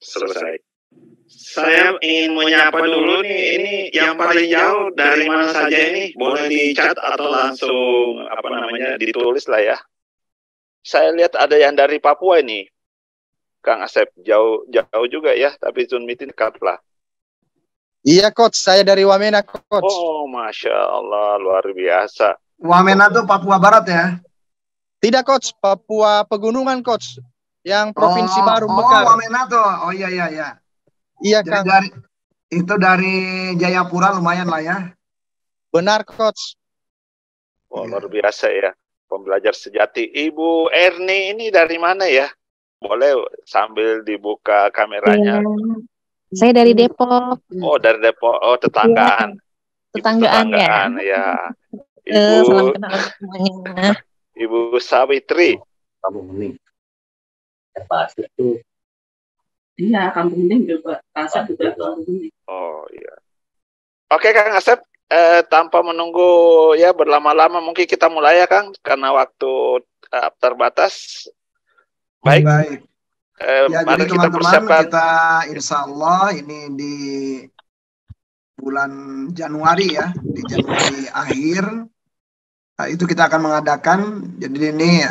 selesai. Saya ingin menyapa dulu nih, ini yang paling jauh dari mana saja ini? Boleh di chat atau langsung ditulis lah ya. Saya lihat ada yang dari Papua ini, Kang Asep, jauh juga ya, tapi Zoom meeting dekat lah. Iya coach, saya dari Wamena coach. Oh, Masya Allah, luar biasa. Wamena tuh Papua Barat ya? Tidak coach, Papua Pegunungan coach, yang provinsi baru Mekar. Oh, Wamena tuh, oh iya. Iya jadi Kang. dari Jayapura lumayan lah ya. Benar coach. Oh, luar biasa ya, pembelajar sejati. Ibu Erni ini dari mana ya? Boleh sambil dibuka kameranya. Saya dari Depok. Oh, dari Depok. Oh, tetanggaan. Tetanggaan ya. Salam kenal semuanya. Ibu Sawitri. Kampung Bening. Itu. Iya, Kampung Bening juga. Asep juga Kampung Bening. Oh iya. Oke Kang Asep, tanpa menunggu ya berlama-lama mungkin kita mulai ya Kang, karena waktu terbatas. Baik. Ya, mari jadi kita teman-teman, persiapkan. kita insya Allah ini di bulan Januari ya, di Januari akhir itu kita akan mengadakan, jadi ini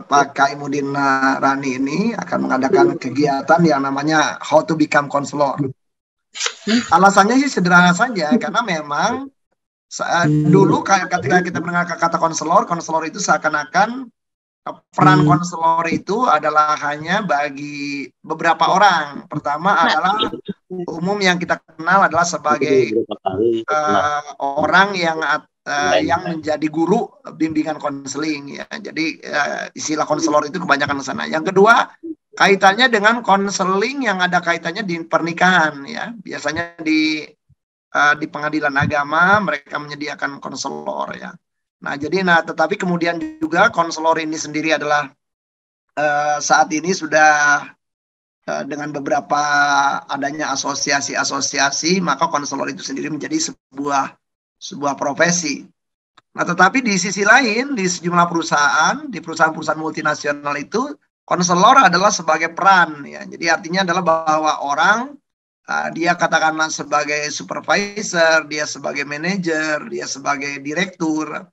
Pak Kaimuddin Rani ini akan mengadakan kegiatan yang namanya How to Become Counselor. Alasannya sih sederhana saja, karena memang dulu ketika kita mendengar kata konselor itu seakan-akan peran konselor itu adalah hanya bagi beberapa orang. Pertama adalah umum yang kita kenal adalah sebagai orang yang menjadi guru bimbingan konseling ya. Jadi istilah konselor itu kebanyakan ke sana. Yang kedua, kaitannya dengan konseling yang ada kaitannya di pernikahan ya. Biasanya di pengadilan agama mereka menyediakan konselor ya. Nah, tetapi kemudian juga konselor ini sendiri adalah saat ini sudah dengan beberapa adanya asosiasi-asosiasi, maka konselor itu sendiri menjadi sebuah profesi. Nah, tetapi di sisi lain, di sejumlah perusahaan, di perusahaan-perusahaan multinasional itu, konselor adalah sebagai peran ya. Jadi artinya adalah bahwa orang dia katakanlah sebagai supervisor, dia sebagai manajer, dia sebagai direktur,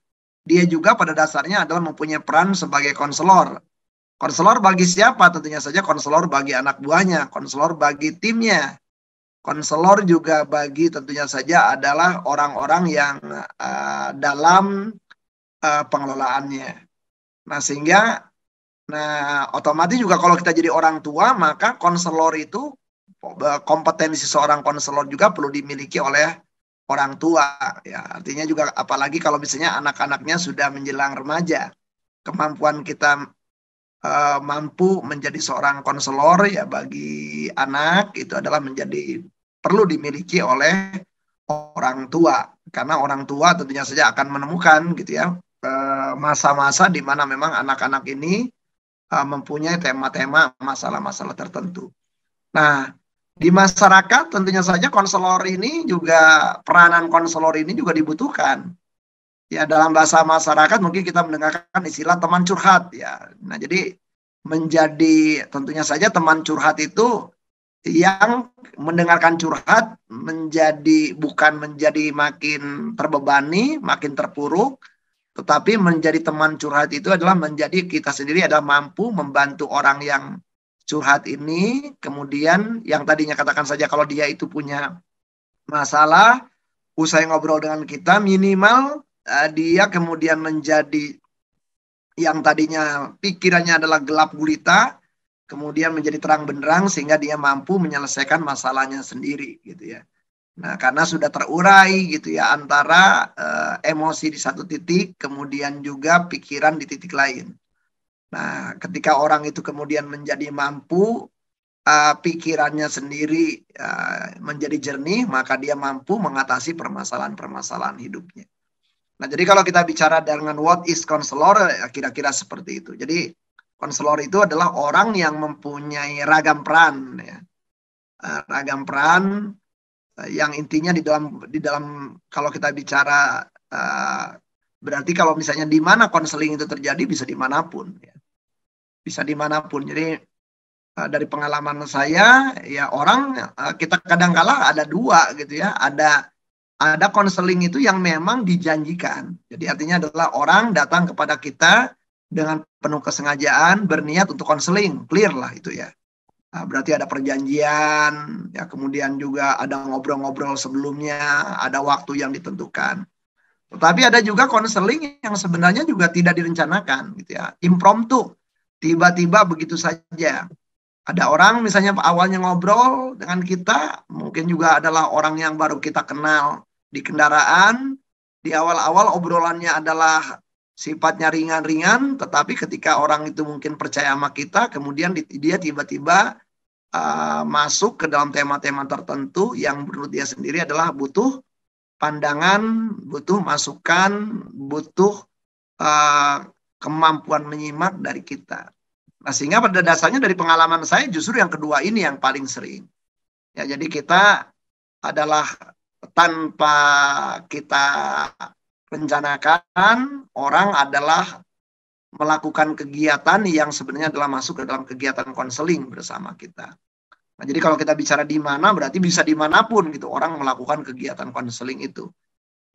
dia juga pada dasarnya adalah mempunyai peran sebagai konselor. Konselor bagi siapa? Tentunya saja konselor bagi anak buahnya, konselor bagi timnya. Konselor juga bagi tentunya saja adalah orang-orang yang dalam pengelolaannya. Nah, sehingga otomatis juga kalau kita jadi orang tua, maka konselor itu kompetensi seorang konselor juga perlu dimiliki oleh orang tua ya. Artinya juga apalagi kalau misalnya anak-anaknya sudah menjelang remaja, kemampuan kita mampu menjadi seorang konselor ya bagi anak itu adalah perlu dimiliki oleh orang tua, karena orang tua tentunya saja akan menemukan gitu ya masa-masa di mana memang anak-anak ini mempunyai tema-tema masalah-masalah tertentu. Nah, di masyarakat tentunya saja konselor ini juga, peranan konselor ini juga dibutuhkan. Ya, dalam bahasa masyarakat mungkin kita mendengarkan istilah teman curhat ya. Nah, jadi menjadi tentunya saja teman curhat itu yang mendengarkan curhat bukan menjadi makin terbebani, makin terpuruk, tetapi menjadi teman curhat itu adalah menjadi kita sendiri adalah mampu membantu orang yang curhat ini, kemudian yang tadinya katakan saja kalau dia itu punya masalah, usai ngobrol dengan kita, minimal dia kemudian menjadi yang tadinya pikirannya adalah gelap gulita, kemudian menjadi terang benderang sehingga dia mampu menyelesaikan masalahnya sendiri gitu ya. Nah, karena sudah terurai gitu ya antara emosi di satu titik, kemudian juga pikiran di titik lain. Nah, ketika orang itu kemudian menjadi mampu pikirannya sendiri menjadi jernih, maka dia mampu mengatasi permasalahan-permasalahan hidupnya. Nah, jadi kalau kita bicara dengan what is counselor, kira-kira seperti itu. Jadi, konselor itu adalah orang yang mempunyai ragam peran, ya. Ragam peran yang intinya di dalam kalau kita bicara berarti kalau misalnya di mana konseling itu terjadi bisa dimanapun, ya. Bisa dimanapun. Jadi dari pengalaman saya, ya orang kita kadang-kala ada dua gitu ya, ada konseling itu yang memang dijanjikan. Jadi artinya adalah orang datang kepada kita dengan penuh kesengajaan, berniat untuk konseling, clear lah itu ya. Berarti ada perjanjian, ya kemudian juga ada ngobrol-ngobrol sebelumnya, ada waktu yang ditentukan. Tetapi ada juga konseling yang sebenarnya juga tidak direncanakan, gitu ya, impromptu, tiba-tiba begitu saja. Ada orang misalnya awalnya ngobrol dengan kita, mungkin juga adalah orang yang baru kita kenal di kendaraan. Di awal-awal obrolannya adalah sifatnya ringan-ringan, tetapi ketika orang itu mungkin percaya sama kita, kemudian dia tiba-tiba masuk ke dalam tema-tema tertentu yang menurut dia sendiri adalah butuh pandangan, butuh masukan, butuh kemampuan menyimak dari kita. Nah, sehingga pada dasarnya dari pengalaman saya justru yang kedua ini yang paling sering. Ya, jadi kita adalah tanpa kita rencanakan, orang adalah melakukan kegiatan yang sebenarnya adalah masuk ke dalam kegiatan konseling bersama kita. Nah, jadi kalau kita bicara di mana, berarti bisa dimanapun gitu orang melakukan kegiatan konseling itu.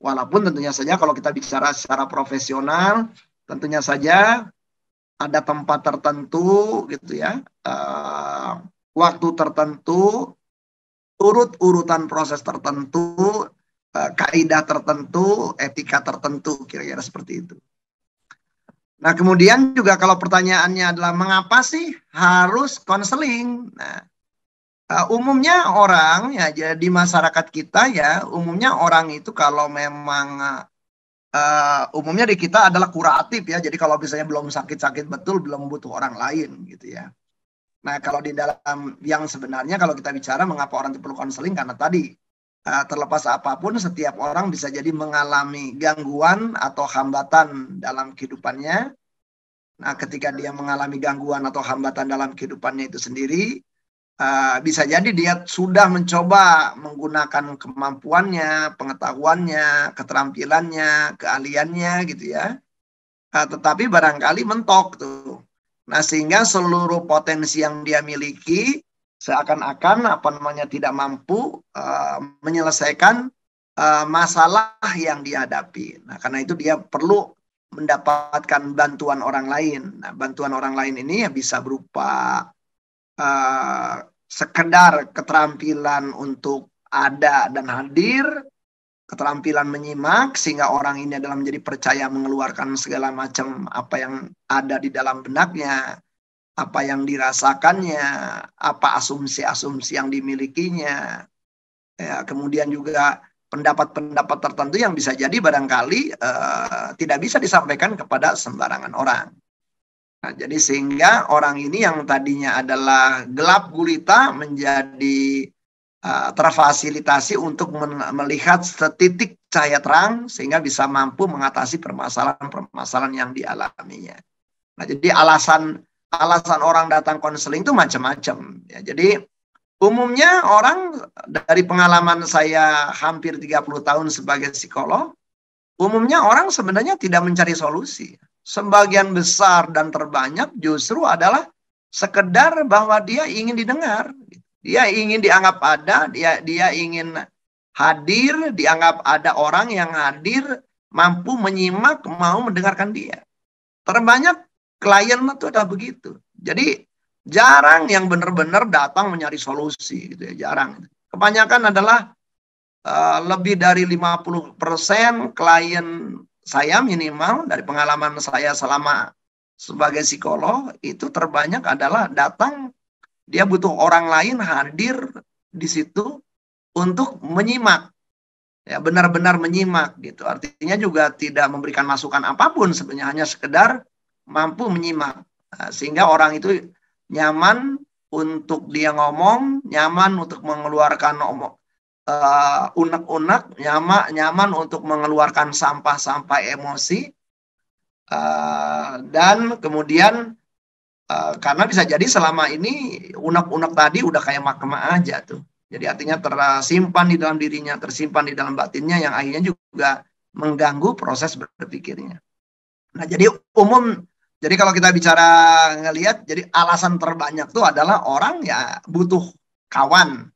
Walaupun tentunya saja kalau kita bicara secara profesional, tentunya saja ada tempat tertentu gitu ya, waktu tertentu, urutan proses tertentu, kaidah tertentu, etika tertentu, kira-kira seperti itu. Nah, kemudian juga kalau pertanyaannya adalah mengapa sih harus konseling? Nah, umumnya orang ya jadi masyarakat kita ya, umumnya orang itu kalau memang umumnya di kita adalah kuratif ya. Jadi kalau misalnya belum sakit-sakit betul, belum butuh orang lain gitu ya. Nah, kalau di dalam yang sebenarnya kalau kita bicara mengapa orang itu perlu konseling, karena tadi terlepas apapun setiap orang bisa jadi mengalami gangguan atau hambatan dalam kehidupannya. Nah, ketika dia mengalami gangguan atau hambatan dalam kehidupannya itu sendiri, bisa jadi dia sudah mencoba menggunakan kemampuannya, pengetahuannya, keterampilannya, keahliannya gitu ya. Tetapi barangkali mentok tuh. Nah, sehingga seluruh potensi yang dia miliki seakan-akan tidak mampu menyelesaikan masalah yang dihadapi. Nah, karena itu dia perlu mendapatkan bantuan orang lain. Nah, bantuan orang lain ini ya bisa berupa sekedar keterampilan untuk ada dan hadir, keterampilan menyimak sehingga orang ini adalah menjadi percaya mengeluarkan segala macam apa yang ada di dalam benaknya, apa yang dirasakannya, apa asumsi-asumsi yang dimilikinya. Ya, kemudian juga pendapat-pendapat tertentu yang bisa jadi barangkali tidak bisa disampaikan kepada sembarangan orang. Nah, jadi sehingga orang ini yang tadinya adalah gelap gulita menjadi terfasilitasi untuk melihat setitik cahaya terang sehingga bisa mampu mengatasi permasalahan-permasalahan yang dialaminya. Nah, jadi alasan orang datang konseling itu macam-macam. Ya, jadi umumnya orang dari pengalaman saya hampir 30 tahun sebagai psikolog, umumnya orang sebenarnya tidak mencari solusi. Sebagian besar dan terbanyak justru adalah sekedar bahwa dia ingin didengar. Dia ingin dianggap ada, dia ingin hadir, dianggap ada orang yang hadir, mampu menyimak, mau mendengarkan dia. Terbanyak klien itu adalah begitu. Jadi jarang yang benar-benar datang mencari solusi gitu ya, jarang. Kebanyakan adalah lebih dari 50% klien saya minimal dari pengalaman saya selama sebagai psikolog itu terbanyak adalah datang dia butuh orang lain hadir di situ untuk menyimak. Ya, benar-benar menyimak gitu. Artinya juga tidak memberikan masukan apapun sebenarnya, hanya sekedar mampu menyimak. Nah, sehingga orang itu nyaman untuk dia ngomong, nyaman untuk mengeluarkan unek-unek, nyaman untuk mengeluarkan sampah-sampah emosi, dan kemudian karena bisa jadi selama ini unek-unek tadi udah kayak magma aja tuh. Jadi artinya tersimpan di dalam dirinya, tersimpan di dalam batinnya yang akhirnya juga mengganggu proses berpikirnya. Nah, jadi Jadi kalau kita bicara ngelihat, jadi alasan terbanyak tuh adalah orang ya butuh kawan,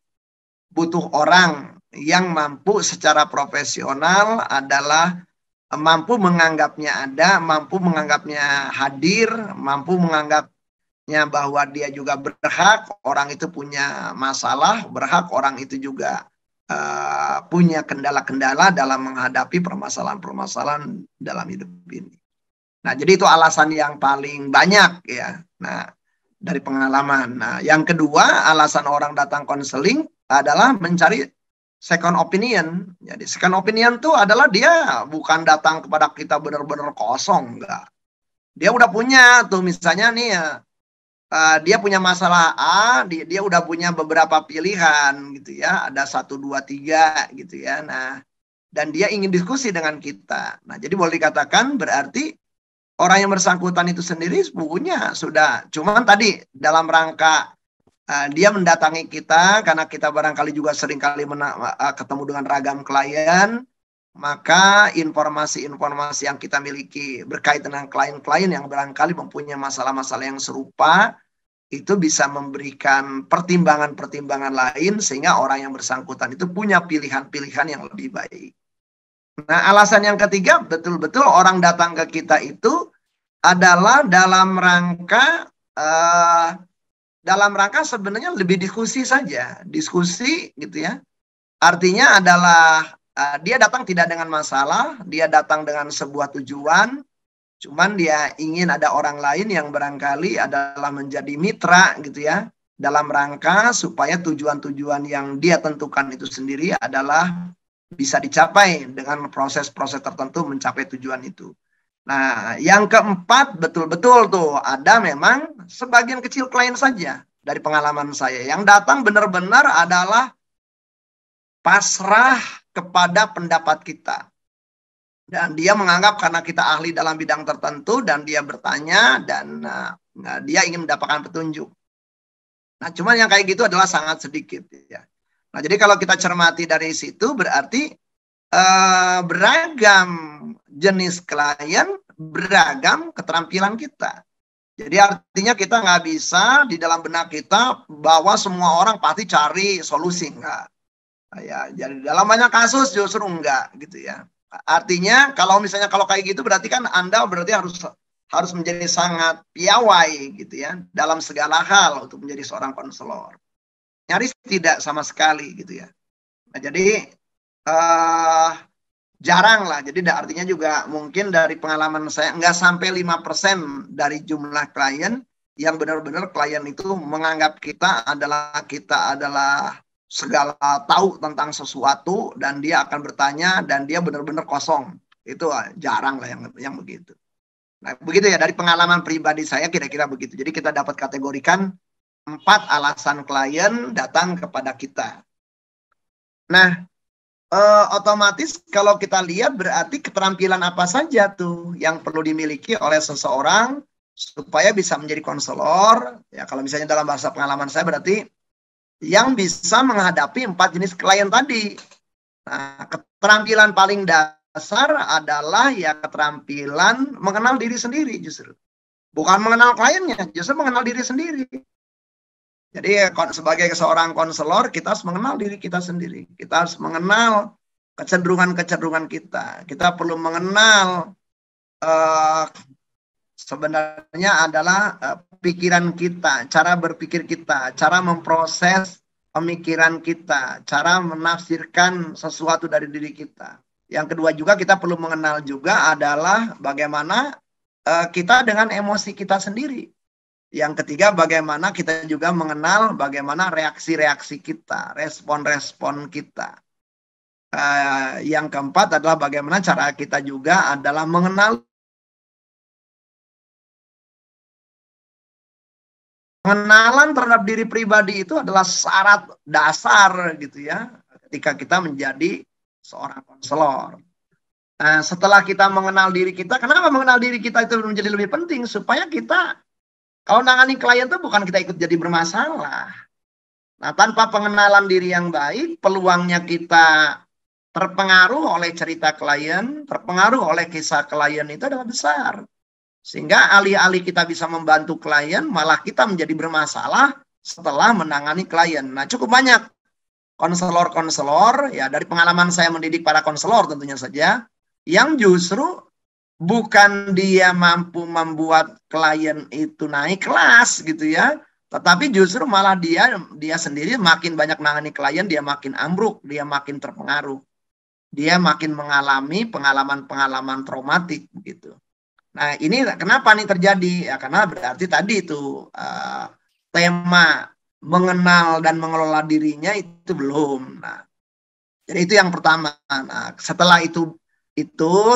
butuh orang yang mampu secara profesional adalah mampu menganggapnya ada, mampu menganggapnya hadir, mampu menganggapnya bahwa dia juga berhak, orang itu punya masalah, berhak orang itu juga punya kendala-kendala dalam menghadapi permasalahan-permasalahan dalam hidup ini. Nah, jadi itu alasan yang paling banyak ya. Nah, dari pengalaman. Nah, yang kedua, alasan orang datang konseling adalah mencari second opinion. Jadi second opinion itu adalah dia bukan datang kepada kita benar-benar kosong, enggak. Dia udah punya tuh misalnya nih ya, dia punya masalah A, dia udah punya beberapa pilihan gitu ya, ada 1, 2, 3 gitu ya. Nah, dan dia ingin diskusi dengan kita. Nah, jadi boleh dikatakan berarti orang yang bersangkutan itu sendiri punya sudah. Cuman tadi dalam rangka dia mendatangi kita karena kita barangkali juga seringkali ketemu dengan ragam klien, maka informasi-informasi yang kita miliki berkaitan dengan klien-klien yang barangkali mempunyai masalah-masalah yang serupa itu bisa memberikan pertimbangan-pertimbangan lain sehingga orang yang bersangkutan itu punya pilihan-pilihan yang lebih baik. Nah, alasan yang ketiga, betul-betul orang datang ke kita itu adalah dalam rangka sebenarnya lebih diskusi saja, diskusi gitu ya. Artinya adalah dia datang tidak dengan masalah, dia datang dengan sebuah tujuan, cuman dia ingin ada orang lain yang barangkali adalah menjadi mitra gitu ya, dalam rangka supaya tujuan-tujuan yang dia tentukan itu sendiri adalah bisa dicapai dengan proses-proses tertentu mencapai tujuan itu. Nah, yang keempat betul-betul tuh ada memang sebagian kecil klien saja dari pengalaman saya yang datang benar-benar adalah pasrah kepada pendapat kita. Dan dia menganggap karena kita ahli dalam bidang tertentu dan dia bertanya dan dia ingin mendapatkan petunjuk. Nah, cuman yang kayak gitu adalah sangat sedikit ya. Nah, jadi kalau kita cermati dari situ berarti beragam jenis klien, beragam keterampilan kita. Jadi artinya kita nggak bisa di dalam benak kita bahwa semua orang pasti cari solusi, enggak. Ya, jadi dalam banyak kasus justru enggak gitu ya. Artinya kalau misalnya kalau kayak gitu berarti kan Anda berarti harus menjadi sangat piawai gitu ya dalam segala hal untuk menjadi seorang konselor. Nyaris tidak sama sekali gitu ya. Nah, jadi jarang lah. Jadi artinya juga mungkin dari pengalaman saya nggak sampai 5% dari jumlah klien yang benar-benar klien itu menganggap kita adalah segala tahu tentang sesuatu dan dia akan bertanya dan dia benar-benar kosong. Itu jarang lah yang begitu. Nah, begitu ya dari pengalaman pribadi saya kira-kira begitu. Jadi kita dapat kategorikan 4 alasan klien datang kepada kita. Nah, otomatis kalau kita lihat berarti keterampilan apa saja tuh yang perlu dimiliki oleh seseorang supaya bisa menjadi konselor. Ya, kalau misalnya dalam bahasa pengalaman saya berarti yang bisa menghadapi 4 jenis klien tadi. Nah, keterampilan paling dasar adalah ya keterampilan mengenal diri sendiri justru. Bukan mengenal kliennya, justru mengenal diri sendiri. Jadi sebagai seorang konselor kita harus mengenal diri kita sendiri. Kita harus mengenal kecenderungan-kecenderungan kita. Kita perlu mengenal sebenarnya adalah pikiran kita, cara berpikir kita, cara memproses pemikiran kita, cara menafsirkan sesuatu dari diri kita. Yang kedua juga kita perlu mengenal juga adalah bagaimana kita dengan emosi kita sendiri. Yang ketiga, bagaimana kita juga mengenal bagaimana reaksi-reaksi kita, respon-respon kita. Yang keempat adalah bagaimana cara kita juga adalah mengenal pengenalan terhadap diri pribadi itu adalah syarat dasar gitu ya, ketika kita menjadi seorang konselor. Nah, setelah kita mengenal diri kita, kenapa mengenal diri kita itu menjadi lebih penting? Supaya kita kalau nangani klien itu bukan kita ikut jadi bermasalah. Nah, tanpa pengenalan diri yang baik, peluangnya kita terpengaruh oleh cerita klien, terpengaruh oleh kisah klien itu adalah besar. Sehingga alih-alih kita bisa membantu klien, malah kita menjadi bermasalah setelah menangani klien. Nah, cukup banyak konselor-konselor, ya dari pengalaman saya mendidik para konselor tentunya saja, yang justru bukan dia mampu membuat klien itu naik kelas gitu ya, tetapi justru malah dia sendiri makin banyak menangani klien, dia makin ambruk, dia makin terpengaruh. Dia makin mengalami pengalaman-pengalaman traumatik begitu. Nah, ini kenapa nih terjadi? Ya karena berarti tadi itu tema mengenal dan mengelola dirinya itu belum. Nah, jadi itu yang pertama. Nah, setelah itu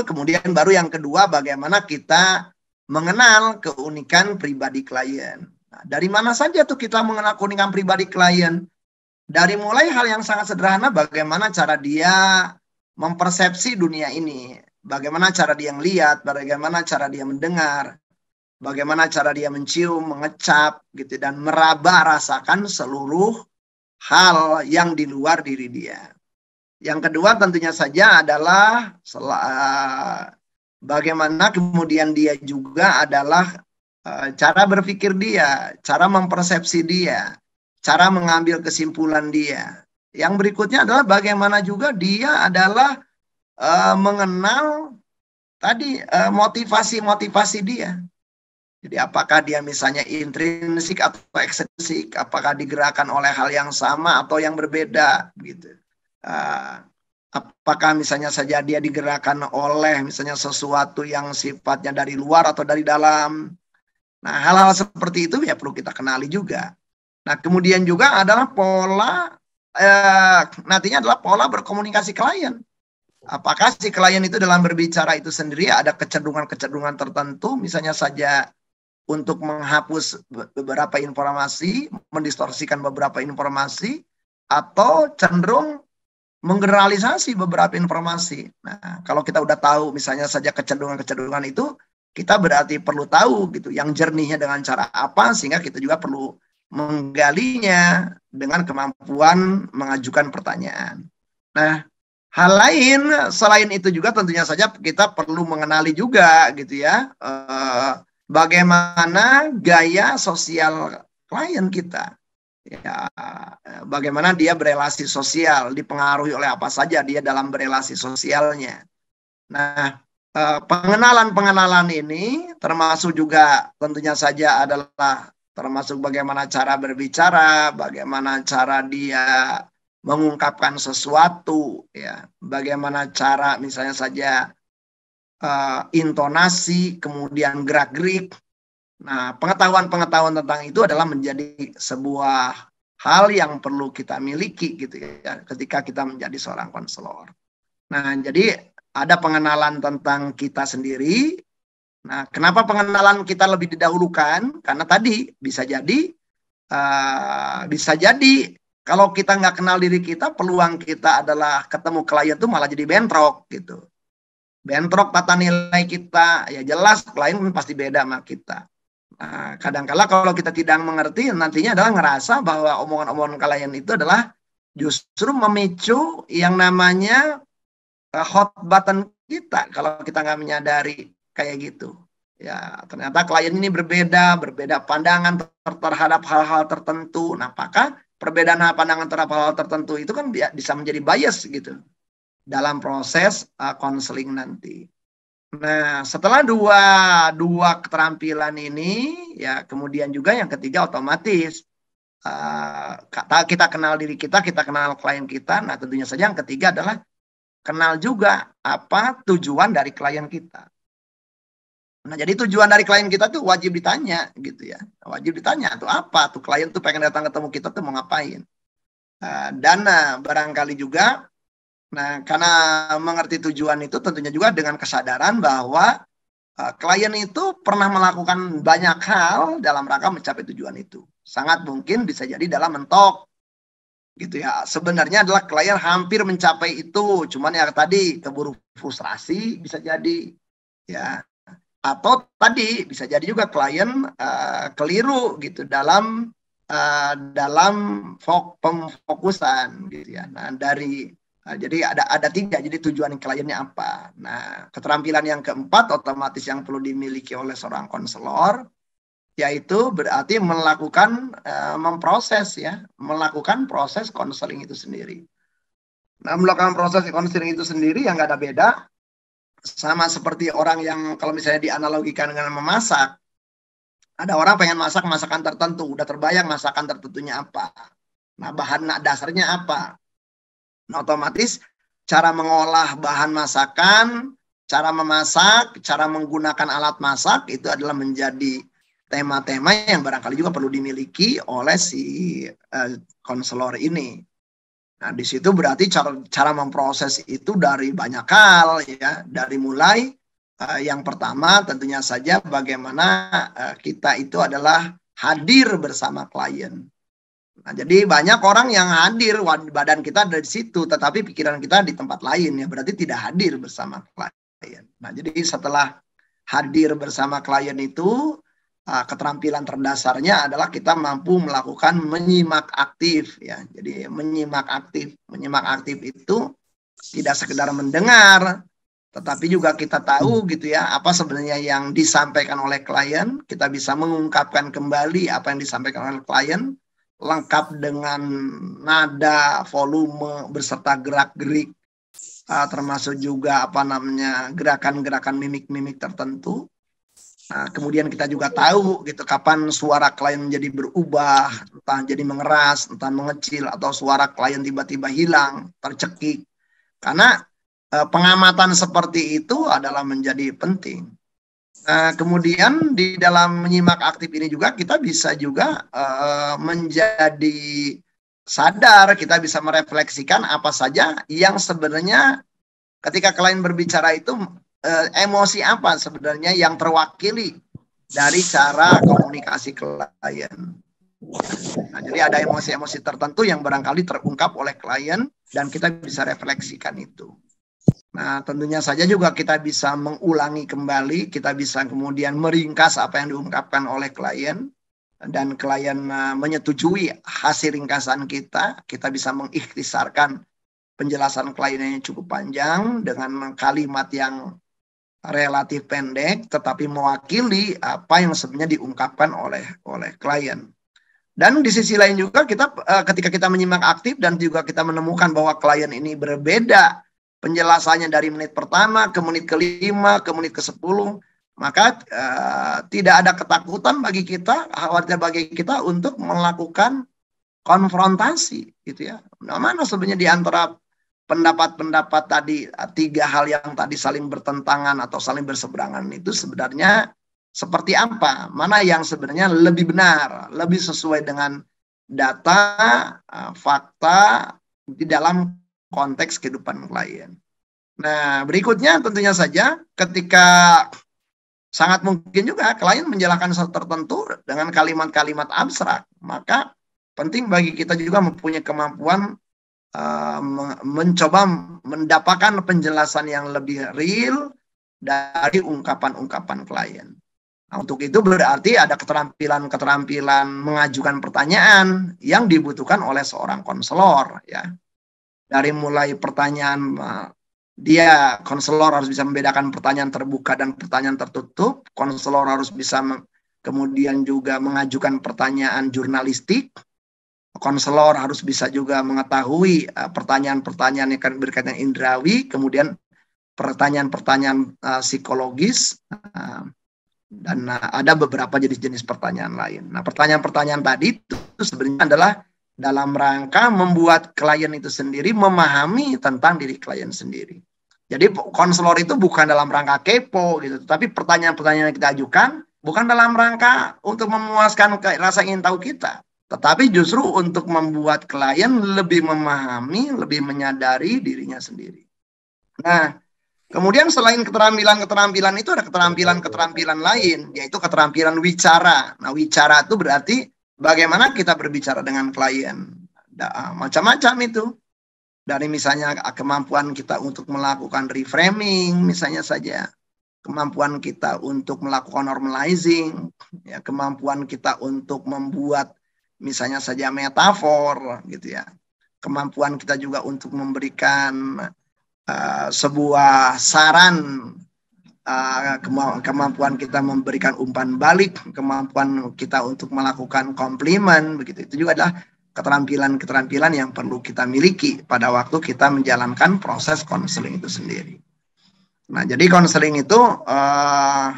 kemudian baru yang kedua bagaimana kita mengenal keunikan pribadi klien. Nah, dari mana saja tuh kita mengenal keunikan pribadi klien? Dari mulai hal yang sangat sederhana, bagaimana cara dia mempersepsi dunia ini, bagaimana cara dia melihat, bagaimana cara dia mendengar, bagaimana cara dia mencium, mengecap, gitu, dan meraba rasakan seluruh hal yang di luar diri dia. Yang kedua tentunya saja adalah bagaimana kemudian dia juga adalah cara berpikir dia, cara mempersepsi dia, cara mengambil kesimpulan dia. Yang berikutnya adalah bagaimana juga dia adalah mengenal tadi motivasi-motivasi dia. Jadi apakah dia misalnya intrinsik atau ekstrinsik, apakah digerakkan oleh hal yang sama atau yang berbeda, gitu. Apakah misalnya saja dia digerakkan oleh misalnya sesuatu yang sifatnya dari luar atau dari dalam. Nah, hal-hal seperti itu ya perlu kita kenali juga. Nah, kemudian juga adalah pola, nantinya adalah pola berkomunikasi klien. Apakah si klien itu dalam berbicara itu sendiri ada kecenderungan-kecenderungan tertentu, misalnya saja untuk menghapus beberapa informasi, mendistorsikan beberapa informasi, atau cenderung menggeneralisasi beberapa informasi. Nah, kalau kita udah tahu misalnya saja kecenderungan-kecenderungan itu, kita berarti perlu tahu gitu yang jernihnya dengan cara apa, sehingga kita juga perlu menggalinya dengan kemampuan mengajukan pertanyaan. Nah, hal lain selain itu juga tentunya saja kita perlu mengenali juga gitu ya, bagaimana gaya sosial klien kita. Ya, bagaimana dia berelasi sosial, dipengaruhi oleh apa saja dia dalam berelasi sosialnya. Nah, pengenalan-pengenalan ini termasuk juga tentunya saja adalah termasuk bagaimana cara berbicara, bagaimana cara dia mengungkapkan sesuatu, ya, bagaimana cara misalnya saja intonasi, kemudian gerak-gerik. Nah, pengetahuan-pengetahuan tentang itu adalah menjadi sebuah hal yang perlu kita miliki gitu ya ketika kita menjadi seorang konselor. Nah, jadi ada pengenalan tentang kita sendiri. Nah, kenapa pengenalan kita lebih didahulukan? Karena tadi bisa jadi kalau kita nggak kenal diri kita, peluang kita adalah ketemu klien itu malah jadi bentrok gitu. Bentrok tata nilai kita, ya jelas klien pasti beda sama kita. Nah, kadang-kala kalau kita tidak mengerti, nantinya adalah ngerasa bahwa omongan-omongan klien itu adalah justru memicu yang namanya hot button kita kalau kita nggak menyadari kayak gitu. Ya, ternyata klien ini berbeda pandangan terhadap hal-hal tertentu. Nah, apakah perbedaan pandangan terhadap hal-hal tertentu itu kan bisa menjadi bias gitu dalam proses konseling nanti. Nah, setelah dua keterampilan ini, ya kemudian juga yang ketiga otomatis kita kenal diri kita kenal klien kita. Nah, tentunya saja yang ketiga adalah kenal juga apa tujuan dari klien kita. Nah, jadi tujuan dari klien kita tuh wajib ditanya gitu ya. Wajib ditanya tuh apa tuh klien tuh pengen datang ketemu kita tuh mau ngapain. Dan barangkali juga, nah karena mengerti tujuan itu tentunya juga dengan kesadaran bahwa klien itu pernah melakukan banyak hal dalam rangka mencapai tujuan itu. Sangat mungkin bisa jadi dalam mentok gitu ya. Sebenarnya adalah klien hampir mencapai itu, cuman ya tadi keburu frustrasi bisa jadi ya. Atau tadi bisa jadi juga klien keliru gitu dalam pemfokusan gitu ya. Nah, dari Jadi ada 3, jadi tujuan kliennya apa. Nah, keterampilan yang keempat otomatis yang perlu dimiliki oleh seorang konselor, yaitu berarti melakukan melakukan proses konseling itu sendiri. Nah, melakukan proses konseling itu sendiri yang nggak ada beda, sama seperti orang yang kalau misalnya dianalogikan dengan memasak, ada orang pengen masak masakan tertentu, udah terbayang masakan tertentunya apa. Nah, bahan dasarnya apa. Nah, otomatis cara mengolah bahan masakan, cara memasak, cara menggunakan alat masak itu adalah menjadi tema-tema yang barangkali juga perlu dimiliki oleh si konselor ini. Nah, di situ berarti cara memproses itu dari banyak hal ya, dari mulai yang pertama tentunya saja bagaimana kita itu adalah hadir bersama klien. Nah, jadi banyak orang yang hadir, badan kita ada di situ, tetapi pikiran kita di tempat lain, ya berarti tidak hadir bersama klien. Nah, jadi setelah hadir bersama klien itu, keterampilan terdasarnya adalah kita mampu melakukan menyimak aktif, ya. Jadi menyimak aktif itu tidak sekedar mendengar, tetapi juga kita tahu gitu ya, apa sebenarnya yang disampaikan oleh klien, kita bisa mengungkapkan kembali apa yang disampaikan oleh klien, lengkap dengan nada, volume, beserta gerak-gerik, termasuk juga gerakan-gerakan mimik-mimik tertentu. Kemudian kita juga tahu gitu kapan suara klien menjadi berubah, entah jadi mengeras, entah mengecil, atau suara klien tiba-tiba hilang, tercekik. Karena pengamatan seperti itu adalah menjadi penting. Kemudian di dalam menyimak aktif ini juga kita bisa juga menjadi sadar, kita bisa merefleksikan apa saja yang sebenarnya ketika klien berbicara itu emosi apa sebenarnya yang terwakili dari cara komunikasi klien. Nah, jadi ada emosi-emosi tertentu yang barangkali terungkap oleh klien dan kita bisa refleksikan itu. Nah, tentunya saja juga kita bisa mengulangi kembali, kita bisa kemudian meringkas apa yang diungkapkan oleh klien, dan klien menyetujui hasil ringkasan kita bisa mengikhtisarkan penjelasan klien yang cukup panjang dengan kalimat yang relatif pendek, tetapi mewakili apa yang sebenarnya diungkapkan oleh klien. Dan di sisi lain juga kita ketika kita menyimak aktif dan juga kita menemukan bahwa klien ini berbeda penjelasannya dari menit pertama ke menit ke-5 ke menit ke-10, maka tidak ada ketakutan bagi kita, khawatir bagi kita untuk melakukan konfrontasi gitu ya. Nah, mana sebenarnya di antara pendapat-pendapat tadi, 3 hal yang tadi saling bertentangan atau saling berseberangan itu sebenarnya seperti apa? Mana yang sebenarnya lebih benar, lebih sesuai dengan data, fakta di dalam konteks kehidupan klien. Nah, berikutnya tentunya saja ketika sangat mungkin juga klien menjelaskan sesuatu tertentu dengan kalimat-kalimat abstrak, maka penting bagi kita juga mempunyai kemampuan mencoba mendapatkan penjelasan yang lebih real dari ungkapan-ungkapan klien. Nah, untuk itu berarti ada keterampilan mengajukan pertanyaan yang dibutuhkan oleh seorang konselor, ya. Dari mulai pertanyaan, konselor harus bisa membedakan pertanyaan terbuka dan pertanyaan tertutup. Konselor harus bisa kemudian juga mengajukan pertanyaan jurnalistik. Konselor harus bisa juga mengetahui pertanyaan-pertanyaan yang akan berkaitan indrawi, kemudian pertanyaan-pertanyaan psikologis, dan ada beberapa jenis-jenis pertanyaan lain. Nah, pertanyaan-pertanyaan tadi itu sebenarnya adalah dalam rangka membuat klien itu sendiri memahami tentang diri klien sendiri. Jadi konselor itu bukan dalam rangka kepo gitu, tapi pertanyaan-pertanyaan yang kita ajukan bukan dalam rangka untuk memuaskan rasa ingin tahu kita, tetapi justru untuk membuat klien lebih memahami, lebih menyadari dirinya sendiri. Nah, kemudian selain keterampilan itu ada keterampilan lain, yaitu keterampilan wicara. Nah, wicara itu berarti bagaimana kita berbicara dengan klien. Macam-macam itu. Dari misalnya kemampuan kita untuk melakukan reframing, misalnya saja. Kemampuan kita untuk melakukan normalizing. Ya, kemampuan kita untuk membuat misalnya saja metafor, gitu ya. kemampuan kita juga untuk memberikan sebuah saran, kemampuan kita memberikan umpan balik, kemampuan kita untuk melakukan komplimen, begitu. Itu juga adalah keterampilan-keterampilan yang perlu kita miliki pada waktu kita menjalankan proses konseling itu sendiri. Nah, jadi konseling itu, nah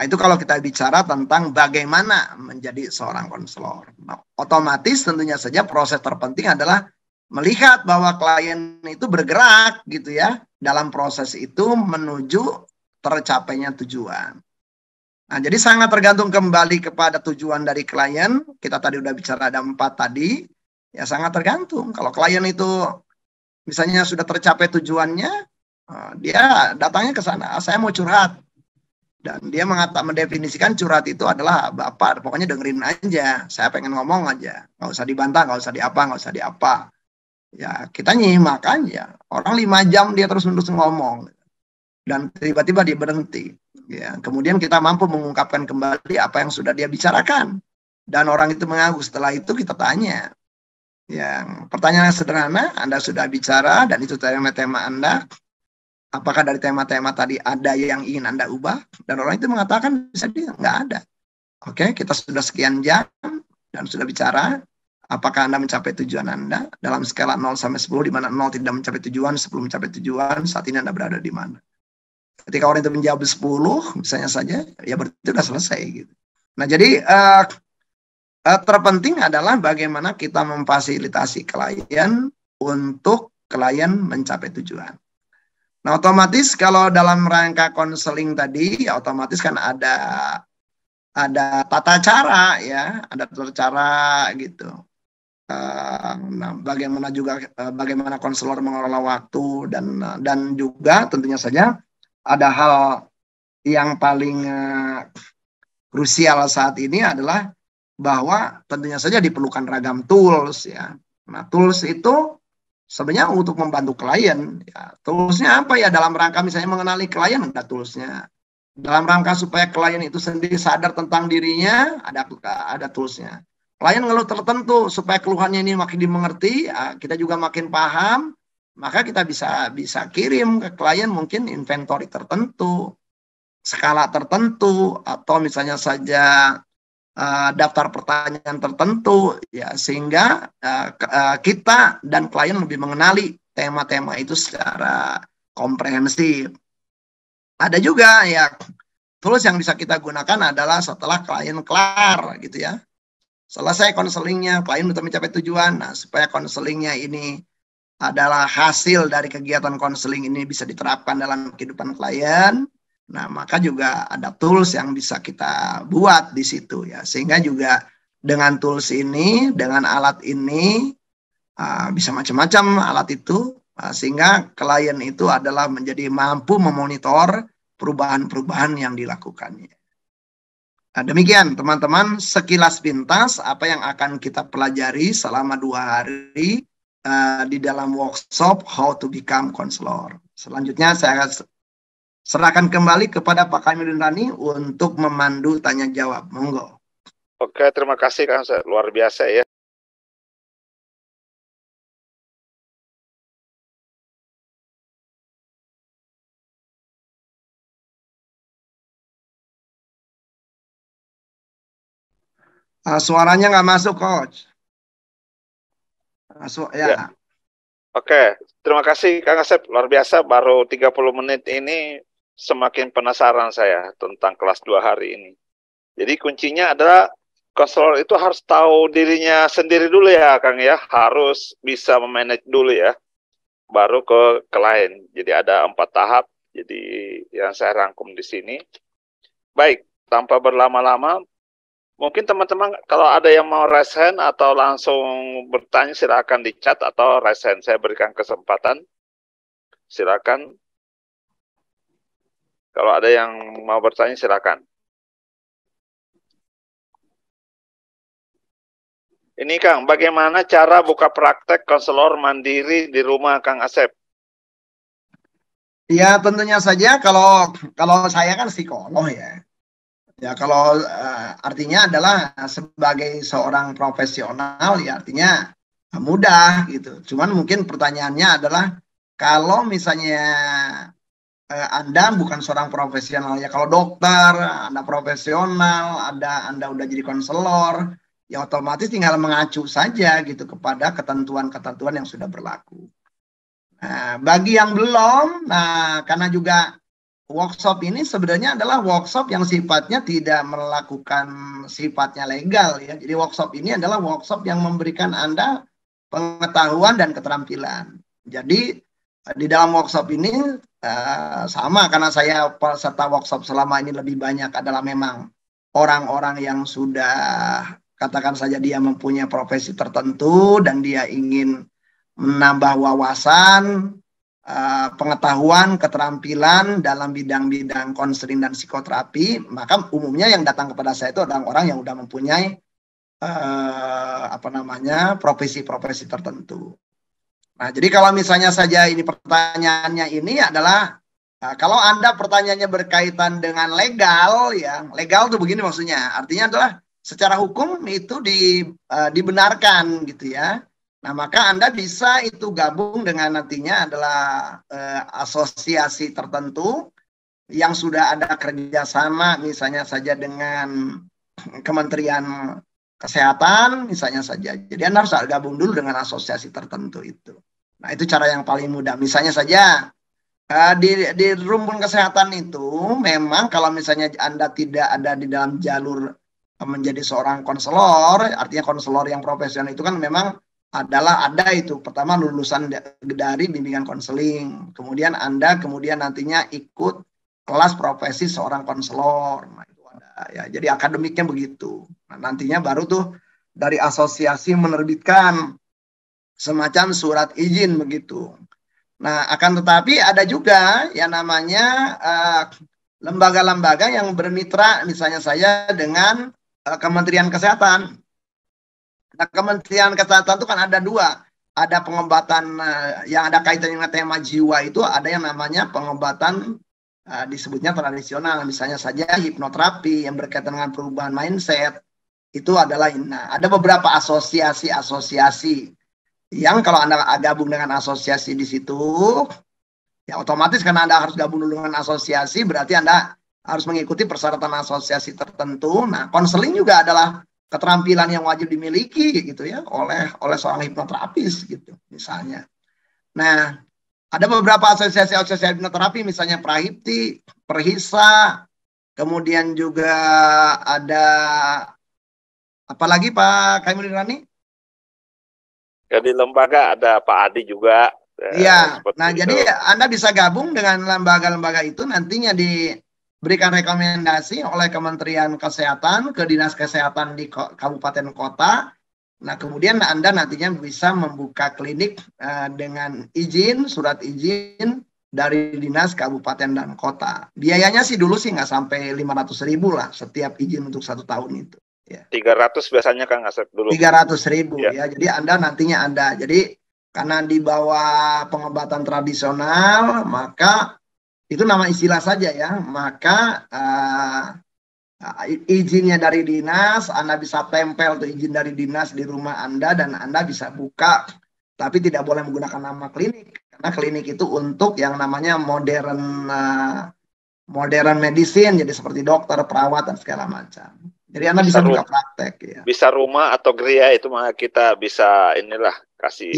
itu kalau kita bicara tentang bagaimana menjadi seorang konselor. Nah, otomatis tentunya saja proses terpenting adalah melihat bahwa klien itu bergerak gitu ya dalam proses itu menuju tercapainya tujuan. Nah, jadi sangat tergantung kembali kepada tujuan dari klien. Kita tadi udah bicara ada 4 tadi. Ya sangat tergantung. Kalau klien itu misalnya sudah tercapai tujuannya, dia datangnya ke sana. Saya mau curhat. Dan dia mendefinisikan curhat itu adalah Bapak, pokoknya dengerin aja. Saya pengen ngomong aja. Nggak usah dibantah, nggak usah diapa, nggak usah diapa. Ya kita nyimak aja. Orang 5 jam dia terus-menerus ngomong. Dan tiba-tiba dia berhenti. Ya, kemudian kita mampu mengungkapkan kembali apa yang sudah dia bicarakan. Dan orang itu mengaku. Setelah itu kita tanya. Yang pertanyaan yang sederhana, Anda sudah bicara dan itu tema Anda. Apakah dari tema-tema tadi ada yang ingin Anda ubah? Dan orang itu mengatakan bisa dia nggak ada. Oke, kita sudah sekian jam dan sudah bicara. Apakah Anda mencapai tujuan Anda dalam skala 0 sampai 10, di mana 0 tidak mencapai tujuan, 10 mencapai tujuan, saat ini Anda berada di mana? Ketika orang itu menjawab 10, misalnya saja, ya berarti sudah selesai gitu. Nah, jadi terpenting adalah bagaimana kita memfasilitasi klien untuk klien mencapai tujuan. Nah, otomatis kalau dalam rangka konseling tadi, ya otomatis kan ada tata cara ya, ada tata cara gitu. Nah, bagaimana konselor mengelola waktu dan juga tentunya saja ada hal yang paling krusial saat ini adalah bahwa tentunya saja diperlukan ragam tools ya. Nah, tools itu sebenarnya untuk membantu klien. Ya, toolsnya apa ya? Dalam rangka misalnya mengenali klien ada toolsnya. Dalam rangka supaya klien itu sendiri sadar tentang dirinya ada toolsnya. Klien ngeluh tertentu supaya keluhannya ini makin dimengerti, kita juga makin paham. Maka kita bisa kirim ke klien mungkin inventory tertentu, skala tertentu, atau misalnya saja daftar pertanyaan tertentu, ya sehingga kita dan klien lebih mengenali tema-tema itu secara komprehensif. Ada juga ya tools yang bisa kita gunakan adalah setelah klien kelar gitu ya. Selesai konselingnya, klien sudah mencapai tujuan. Nah, supaya konselingnya ini adalah hasil dari kegiatan konseling ini bisa diterapkan dalam kehidupan klien. Nah, maka juga ada tools yang bisa kita buat di situ ya. Sehingga juga dengan tools ini, dengan alat ini, bisa macam-macam alat itu, sehingga klien itu adalah menjadi mampu memonitor perubahan-perubahan yang dilakukannya. Nah, demikian teman-teman sekilas pintas apa yang akan kita pelajari selama 2 hari di dalam workshop How to Become Counselor. Selanjutnya saya akan serahkan kembali kepada Pak Kamilun Rani untuk memandu tanya jawab. Monggo. Oke, terima kasih Kang Asep. Luar biasa ya. Suaranya nggak masuk, Coach. Masuk ya. Oke, terima kasih Kang Asep. Luar biasa, baru 30 menit ini semakin penasaran saya tentang kelas 2 hari ini. Jadi kuncinya adalah konselor itu harus tahu dirinya sendiri dulu ya Kang ya. Harus bisa memanage dulu ya. Baru ke klien. Jadi ada 4 tahap. Jadi yang saya rangkum di sini. Baik, tanpa berlama-lama, mungkin teman-teman kalau ada yang mau raise hand atau langsung bertanya silakan di chat atau raise hand. Saya berikan kesempatan. Silakan. Kalau ada yang mau bertanya silakan. Ini Kang, bagaimana cara buka praktek konselor mandiri di rumah Kang Asep? Ya tentunya saja kalau saya kan psikolog ya. Ya kalau artinya adalah sebagai seorang profesional ya artinya mudah gitu. Cuman mungkin pertanyaannya adalah kalau misalnya Anda bukan seorang profesional ya, kalau dokter, Anda profesional, Anda udah jadi konselor, ya otomatis tinggal mengacu saja gitu kepada ketentuan-ketentuan yang sudah berlaku. Nah, bagi yang belum, nah karena juga workshop ini sebenarnya adalah workshop yang sifatnya tidak melakukan sifatnya legal ya. Jadi workshop ini adalah workshop yang memberikan Anda pengetahuan dan keterampilan. Jadi di dalam workshop ini sama, karena saya peserta workshop selama ini lebih banyak adalah memang orang-orang yang sudah katakan saja dia mempunyai profesi tertentu dan dia ingin menambah wawasan, pengetahuan, keterampilan dalam bidang-bidang konseling dan psikoterapi, maka umumnya yang datang kepada saya itu adalah orang yang sudah mempunyai profesi-profesi tertentu. Nah, jadi kalau misalnya saja ini pertanyaannya ini adalah kalau Anda pertanyaannya berkaitan dengan legal, ya legal itu begini maksudnya, artinya adalah secara hukum itu dibenarkan gitu ya. Nah, maka Anda bisa itu gabung dengan nantinya adalah asosiasi tertentu yang sudah ada kerjasama misalnya saja dengan Kementerian Kesehatan misalnya saja. Jadi Anda harus gabung dulu dengan asosiasi tertentu itu. Nah, itu cara yang paling mudah. Misalnya saja di rumpun kesehatan itu memang kalau misalnya Anda tidak ada di dalam jalur menjadi seorang konselor, artinya konselor yang profesional itu kan memang ada itu pertama lulusan dari bimbingan konseling, kemudian Anda nantinya ikut kelas profesi seorang konselor. Nah, itu ada ya. Jadi akademiknya begitu. Nah, nantinya baru tuh dari asosiasi menerbitkan semacam surat izin begitu. Nah, akan tetapi ada juga yang namanya lembaga-lembaga yang bermitra misalnya saya dengan Kementerian Kesehatan. Nah, Kementerian Kesehatan itu kan ada dua. Ada pengobatan yang ada kaitannya dengan tema jiwa, itu ada yang namanya pengobatan disebutnya tradisional. Misalnya saja hipnoterapi yang berkaitan dengan perubahan mindset. Itu adalah ada beberapa asosiasi-asosiasi yang kalau Anda gabung dengan asosiasi di situ, ya otomatis karena Anda harus gabung dulu dengan asosiasi, berarti Anda harus mengikuti persyaratan asosiasi tertentu. Nah, konseling juga adalah keterampilan yang wajib dimiliki gitu ya oleh seorang hipnoterapis gitu misalnya. Nah, ada beberapa asosiasi hipnoterapi misalnya Prahipti, Perhisa, kemudian juga ada apalagi Pak Kaimuddin Rani? Ya, di lembaga ada Pak Adi juga. Iya. Nah, itu. Jadi Anda bisa gabung dengan lembaga-lembaga itu, nantinya diberikan rekomendasi oleh Kementerian Kesehatan ke Dinas Kesehatan di kabupaten kota. Nah, kemudian Anda nantinya bisa membuka klinik dengan surat izin dari Dinas Kabupaten dan Kota. Biayanya sih dulu sih nggak sampai 500.000 lah setiap izin untuk 1 tahun itu. Ya. 300 biasanya Kang Asep dulu. 300.000 ya. Jadi Anda nantinya jadi karena di bawah pengobatan tradisional, maka itu nama istilah saja ya. Maka izinnya dari dinas, Anda bisa tempel tuh izin dari dinas di rumah Anda dan Anda bisa buka. Tapi tidak boleh menggunakan nama klinik karena klinik itu untuk yang namanya modern medicine, jadi seperti dokter, perawat dan segala macam. Jadi Anda bisa buka praktek ya. Bisa rumah atau geria itu mah kita bisa kasih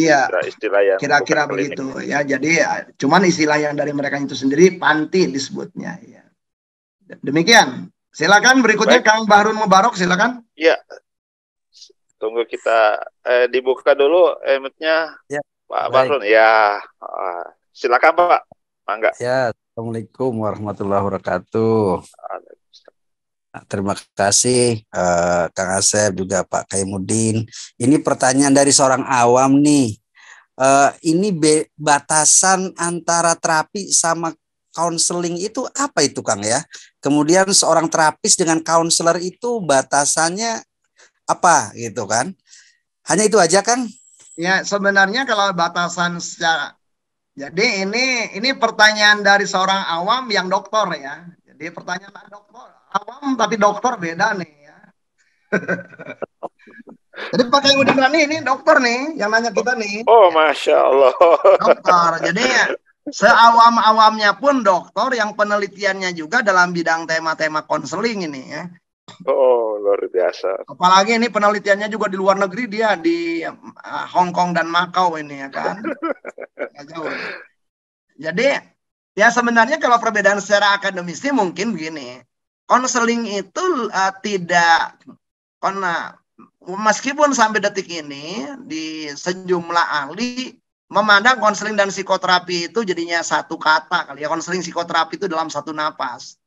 istilah yang kira-kira begitu ya. Jadi cuman istilah yang dari mereka itu sendiri panti disebutnya ya. Demikian. Silakan berikutnya. Baik. Kang Bahrun Mubarok silakan. Iya. Tunggu kita dibuka dulu emutnya ya, Pak Bahrun ya. Silakan Pak. Mangga. Ya, Assalamualaikum warahmatullahi wabarakatuh. Terima kasih Kang Asep juga Pak Kaimuddin. Ini pertanyaan dari seorang awam nih. Ini batasan antara terapi sama counseling itu apa itu Kang ya? Kemudian seorang terapis dengan counselor itu batasannya apa gitu kan? Hanya itu aja Kang? Ya sebenarnya kalau batasan secara, jadi ini pertanyaan dari seorang awam yang dokter ya. Jadi pertanyaan dokter awam tapi dokter beda nih ya. Jadi Pak Kaimudin Rani ini dokter nih yang nanya kita nih. Oh, Masya Allah. Dokter. Jadi seawam-awamnya pun dokter yang penelitiannya juga dalam bidang tema-tema konseling ini ya. Oh, luar biasa. Apalagi ini penelitiannya juga di luar negeri, dia di Hong Kong dan Makau ini ya kan. Nggak jauh. Jadi ya sebenarnya kalau perbedaan secara akademisnya mungkin begini. Konseling itu tidak karena meskipun sampai detik ini di sejumlah ahli memandang konseling dan psikoterapi itu jadinya satu kata kali ya. Konseling psikoterapi itu dalam satu napas.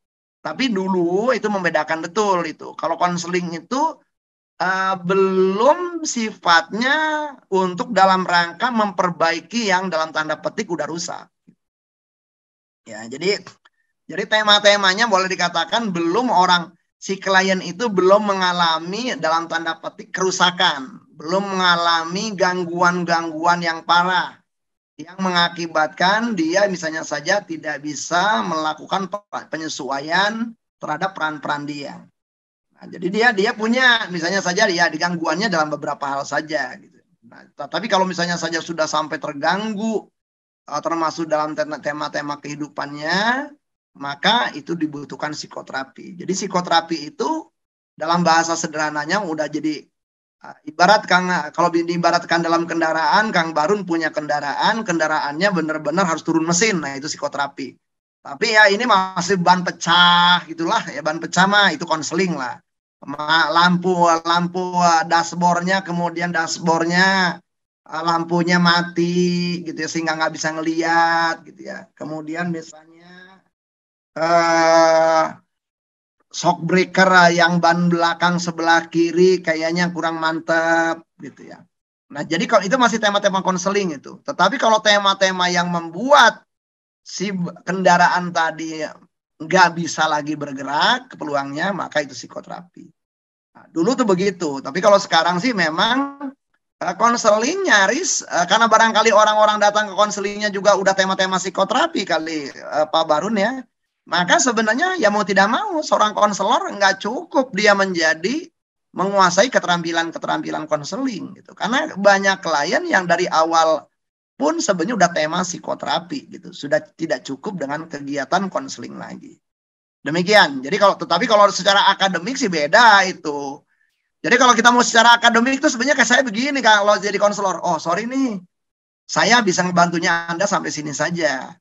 Tapi dulu itu membedakan betul itu. Kalau konseling itu belum sifatnya untuk dalam rangka memperbaiki yang dalam tanda petik udah rusak. Ya, jadi tema-temanya boleh dikatakan belum si klien itu belum mengalami dalam tanda petik kerusakan, belum mengalami gangguan-gangguan yang parah yang mengakibatkan dia misalnya saja tidak bisa melakukan penyesuaian terhadap peran-peran dia. Nah, jadi dia punya misalnya saja dia digangguannya dalam beberapa hal saja gitu. Nah, tapi kalau misalnya saja sudah sampai terganggu termasuk dalam tema-tema kehidupannya, maka itu dibutuhkan psikoterapi. Jadi psikoterapi itu dalam bahasa sederhananya udah jadi ibarat kalau diibaratkan dalam kendaraan, Kang Barun punya kendaraannya benar-benar harus turun mesin. Nah, itu psikoterapi. Tapi ya ini masih ban pecah gitulah, ya ban pecah mah itu konseling lah. Lampu dashboardnya, kemudian dashboardnya lampunya mati gitu ya sehingga nggak bisa ngelihat gitu ya. Kemudian misalnya shock breaker yang ban belakang sebelah kiri kayaknya kurang mantap gitu ya. Nah, jadi kalau itu masih tema-tema konseling itu. Tetapi kalau tema-tema yang membuat si kendaraan tadi nggak bisa lagi bergerak ke peluangnya, maka itu psikoterapi. Nah, dulu tuh begitu. Tapi kalau sekarang sih memang konseling nyaris karena barangkali orang-orang datang ke konselingnya juga udah tema-tema psikoterapi kali Pak Barun ya. Maka sebenarnya ya mau tidak mau seorang konselor nggak cukup dia menguasai keterampilan konseling gitu. Karena banyak klien yang dari awal pun sebenarnya udah tema psikoterapi gitu. Sudah tidak cukup dengan kegiatan konseling lagi. Demikian. Tetapi kalau secara akademik sih beda itu. Jadi kalau kita mau secara akademik itu sebenarnya kayak saya begini kalau jadi konselor. Oh sorry nih, saya bisa ngebantunya Anda sampai sini saja.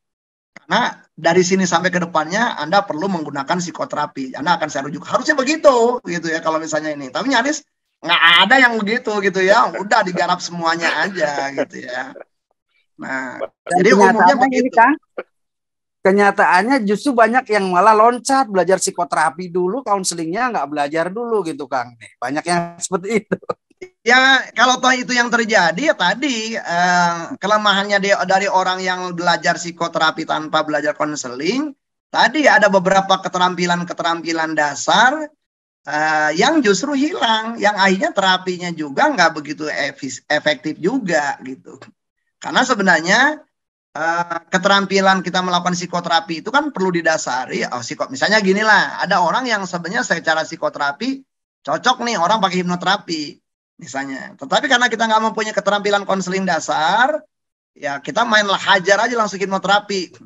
Karena dari sini sampai ke depannya Anda perlu menggunakan psikoterapi. Anda akan saya rujuk. Harusnya begitu gitu ya kalau misalnya ini. Tapi nyaris nggak ada yang begitu gitu ya. Udah digarap semuanya aja gitu ya. Nah, jadi umumnya begitu. Kan? Kenyataannya justru banyak yang malah loncat belajar psikoterapi dulu, konselingnya nggak belajar dulu gitu Kang. Banyak yang seperti itu. Ya kalau toh itu yang terjadi ya tadi kelemahannya dari orang yang belajar psikoterapi tanpa belajar konseling. Tadi ada beberapa keterampilan dasar yang justru hilang, yang akhirnya terapinya juga nggak begitu efektif juga gitu. Karena sebenarnya keterampilan kita melakukan psikoterapi itu kan perlu didasari misalnya gini lah, ada orang yang sebenarnya secara psikoterapi cocok nih orang pakai hipnoterapi misalnya, tetapi karena kita nggak mempunyai keterampilan konseling dasar ya kita mainlah hajar aja langsung hipnoterapi.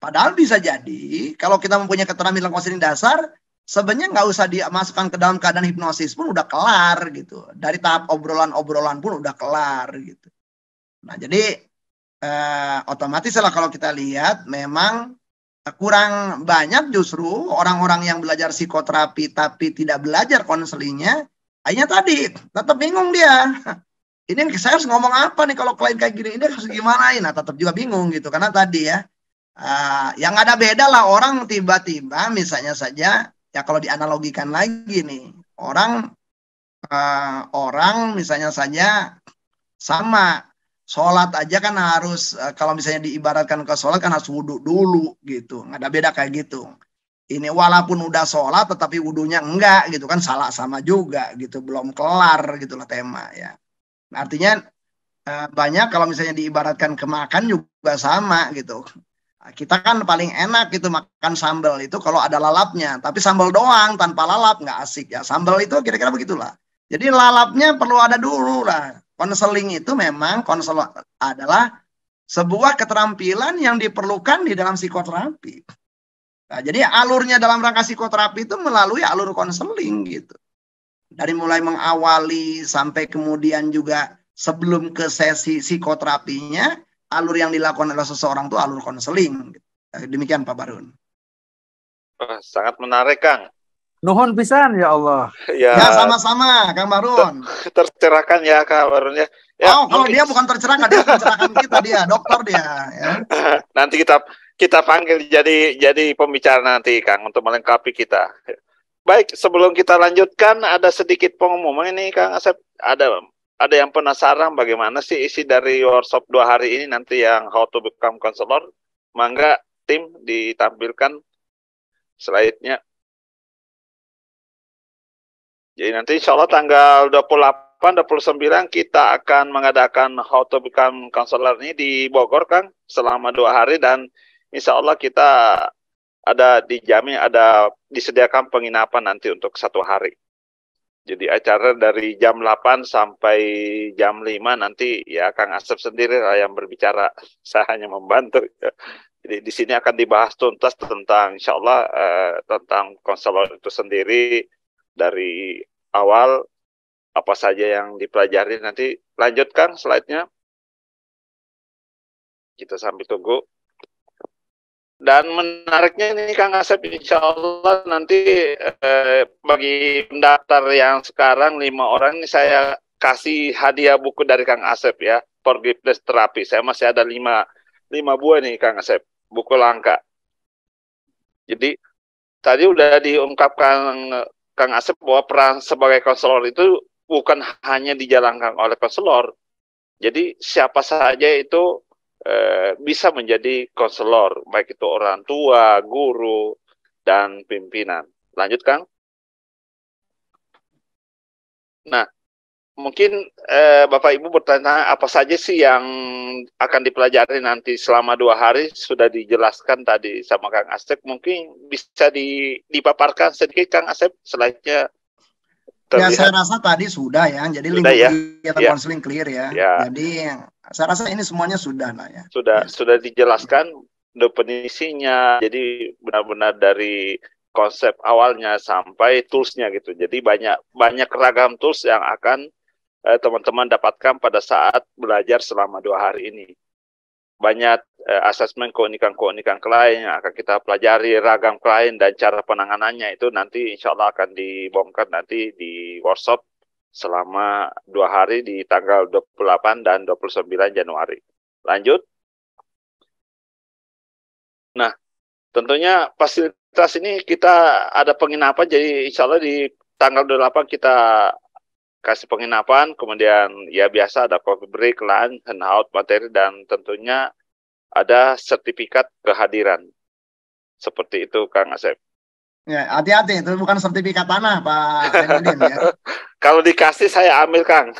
Padahal bisa jadi kalau kita mempunyai keterampilan konseling dasar sebenarnya nggak usah dimasukkan ke dalam keadaan hipnosis pun udah kelar gitu, dari tahap obrolan pun udah kelar gitu. Nah jadi otomatis lah kalau kita lihat memang kurang banyak justru orang-orang yang belajar psikoterapi tapi tidak belajar konselingnya. Akhirnya tadi tetap bingung dia. Ini saya harus ngomong apa nih kalau klien kayak gini, ini harus gimana? Nah tetap juga bingung gitu karena tadi ya yang ada beda lah orang tiba-tiba misalnya saja ya kalau dianalogikan lagi nih orang misalnya saja sama sholat aja kan harus kalau misalnya diibaratkan ke sholat kan harus wudhu dulu gitu, nggak ada beda kayak gitu. Ini walaupun udah sholat tetapi wudhunya enggak gitu kan salah sama juga gitu, belum kelar gitulah tema ya. Nah, artinya banyak kalau misalnya diibaratkan ke makan juga sama gitu. Kita kan paling enak gitu makan sambal itu kalau ada lalapnya, tapi sambal doang tanpa lalap nggak asik ya. Sambal itu kira-kira begitulah. Jadi lalapnya perlu ada dulu lah. Konseling itu memang konselor adalah sebuah keterampilan yang diperlukan di dalam psikoterapi. Nah, jadi alurnya dalam rangka psikoterapi itu melalui alur konseling gitu. Dari mulai mengawali sampai kemudian juga sebelum ke sesi psikoterapinya, alur yang dilakukan oleh seseorang itu alur konseling. Demikian Pak Barun. Sangat menarik, Kang. Nuhun pisan ya Allah. Ya sama-sama Kang Barun. Tercerahkan ya Kang Barun ya. Oh, kalau dia bukan tercerahkan, dia mencerahkan kita, dia dokter dia. Ya. Nanti kita panggil jadi pembicara nanti Kang untuk melengkapi kita. Baik, sebelum kita lanjutkan ada sedikit pengumuman ini Kang Asep. Ada yang penasaran bagaimana sih isi dari workshop 2 hari ini nanti yang How to Become Counselor. Mangga tim ditampilkan slide-nya. Jadi nanti insya Allah tanggal 28, 29 kita akan mengadakan How to Become Counselor ini di Bogor, Kang, selama 2 hari dan insya Allah kita disediakan penginapan nanti untuk 1 hari. Jadi acara dari jam 8 sampai jam 5 nanti ya Kang Asep sendiri yang berbicara, saya hanya membantu. Jadi di sini akan dibahas tuntas tentang insya Allah tentang konselor itu sendiri. Dari awal apa saja yang dipelajari nanti lanjutkan slide-nya. Kita sambil tunggu. Dan menariknya ini Kang Asep, insya Allah nanti bagi pendaftar yang sekarang 5 orang ini saya kasih hadiah buku dari Kang Asep ya, Forgiveness Therapy. Saya masih ada 5 buah nih Kang Asep, buku langka. Jadi tadi udah diungkapkan Kang Asep bahwa peran sebagai konselor itu bukan hanya dijalankan oleh konselor. Jadi siapa saja itu bisa menjadi konselor, baik itu orang tua, guru, dan pimpinan. Lanjut Kang. Nah, mungkin Bapak Ibu bertanya apa saja sih yang akan dipelajari nanti selama 2 hari, sudah dijelaskan tadi sama Kang Asep. Mungkin bisa dipaparkan sedikit Kang Asep, slide-nya terlihat. Ya saya rasa tadi sudah ya, jadi sudah, ya? konseling clear ya. Jadi saya rasa ini semuanya sudah lah ya. Sudah dijelaskan definisinya, jadi benar-benar dari konsep awalnya sampai toolsnya gitu. Jadi banyak ragam tools yang akan teman-teman dapatkan pada saat belajar selama 2 hari ini. Banyak asesmen keunikan-keunikan klien yang akan kita pelajari, ragam klien dan cara penanganannya itu nanti insya Allah akan dibongkar nanti di workshop selama 2 hari di tanggal 28 dan 29 Januari. Lanjut. Nah, tentunya fasilitas ini kita ada penginapan, jadi insya Allah di tanggal 28 kita kasih penginapan, kemudian ya biasa ada coffee break, lunch, handout materi, dan tentunya ada sertifikat kehadiran. Seperti itu Kang Asep. Ya, hati-hati, itu bukan sertifikat tanah Pak Zainuddin ya. Kalau dikasih saya ambil Kang.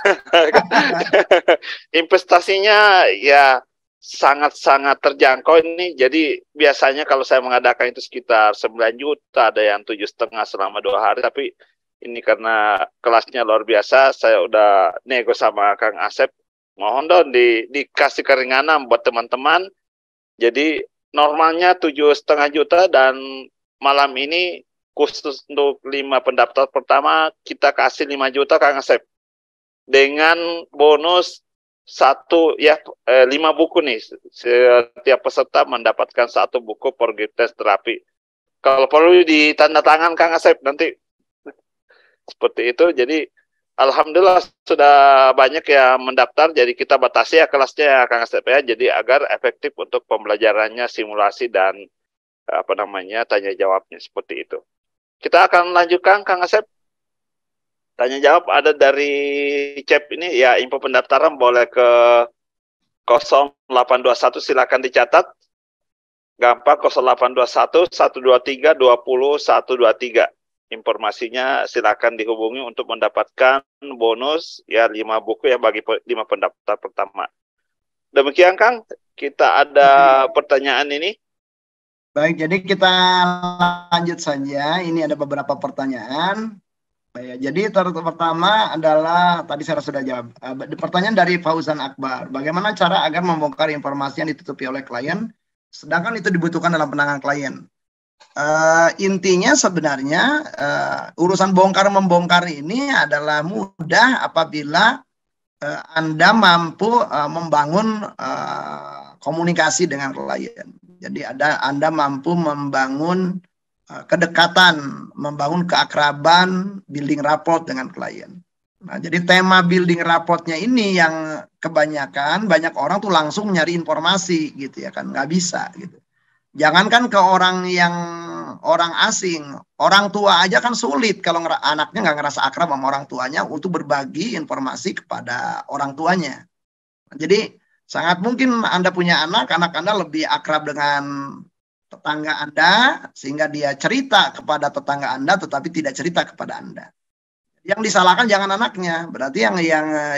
Investasinya ya sangat-sangat terjangkau ini. Jadi biasanya kalau saya mengadakan itu sekitar 9 juta, ada yang 7,5 selama 2 hari, tapi ini karena kelasnya luar biasa, saya udah nego sama Kang Asep, mohon dong dikasih keringanan buat teman-teman. Jadi normalnya 7,5 juta dan malam ini khusus untuk 5 pendaftar pertama kita kasih 5 juta Kang Asep. Dengan bonus 5 buku nih. Setiap peserta mendapatkan 1 buku Forgiveness Therapy. Kalau perlu ditandatangan Kang Asep nanti. Seperti itu, jadi alhamdulillah sudah banyak yang mendaftar, jadi kita batasi ya kelasnya ya Kang Asep ya, jadi agar efektif untuk pembelajarannya, simulasi dan tanya jawabnya seperti itu. Kita akan lanjutkan Kang Asep. Tanya jawab ada dari chat ini ya, info pendaftaran boleh ke 0821 silakan dicatat. Gampang 0821 123 20 123. Informasinya silakan dihubungi untuk mendapatkan bonus ya 5 buku ya bagi 5 pendaftar pertama. Demikian Kang, kita ada pertanyaan ini. Baik, jadi kita lanjut saja. Ini ada beberapa pertanyaan. Ya, jadi pertama adalah tadi saya sudah jawab. Pertanyaan dari Fauzan Akbar, bagaimana cara agar membongkar informasi yang ditutupi oleh klien, sedangkan itu dibutuhkan dalam penanganan klien? Intinya sebenarnya urusan bongkar membongkar ini adalah mudah apabila Anda mampu membangun komunikasi dengan klien. Jadi Anda mampu membangun kedekatan, membangun keakraban, building rapport dengan klien. Nah, jadi tema building rapportnya ini yang kebanyakan banyak orang tuh langsung nyari informasi gitu ya kan, nggak bisa gitu. Jangankan ke orang asing, orang tua aja kan sulit kalau anaknya nggak ngerasa akrab sama orang tuanya untuk berbagi informasi kepada orang tuanya. Jadi sangat mungkin Anda punya anak Anda lebih akrab dengan tetangga Anda sehingga dia cerita kepada tetangga Anda tetapi tidak cerita kepada Anda. Yang disalahkan jangan anaknya, berarti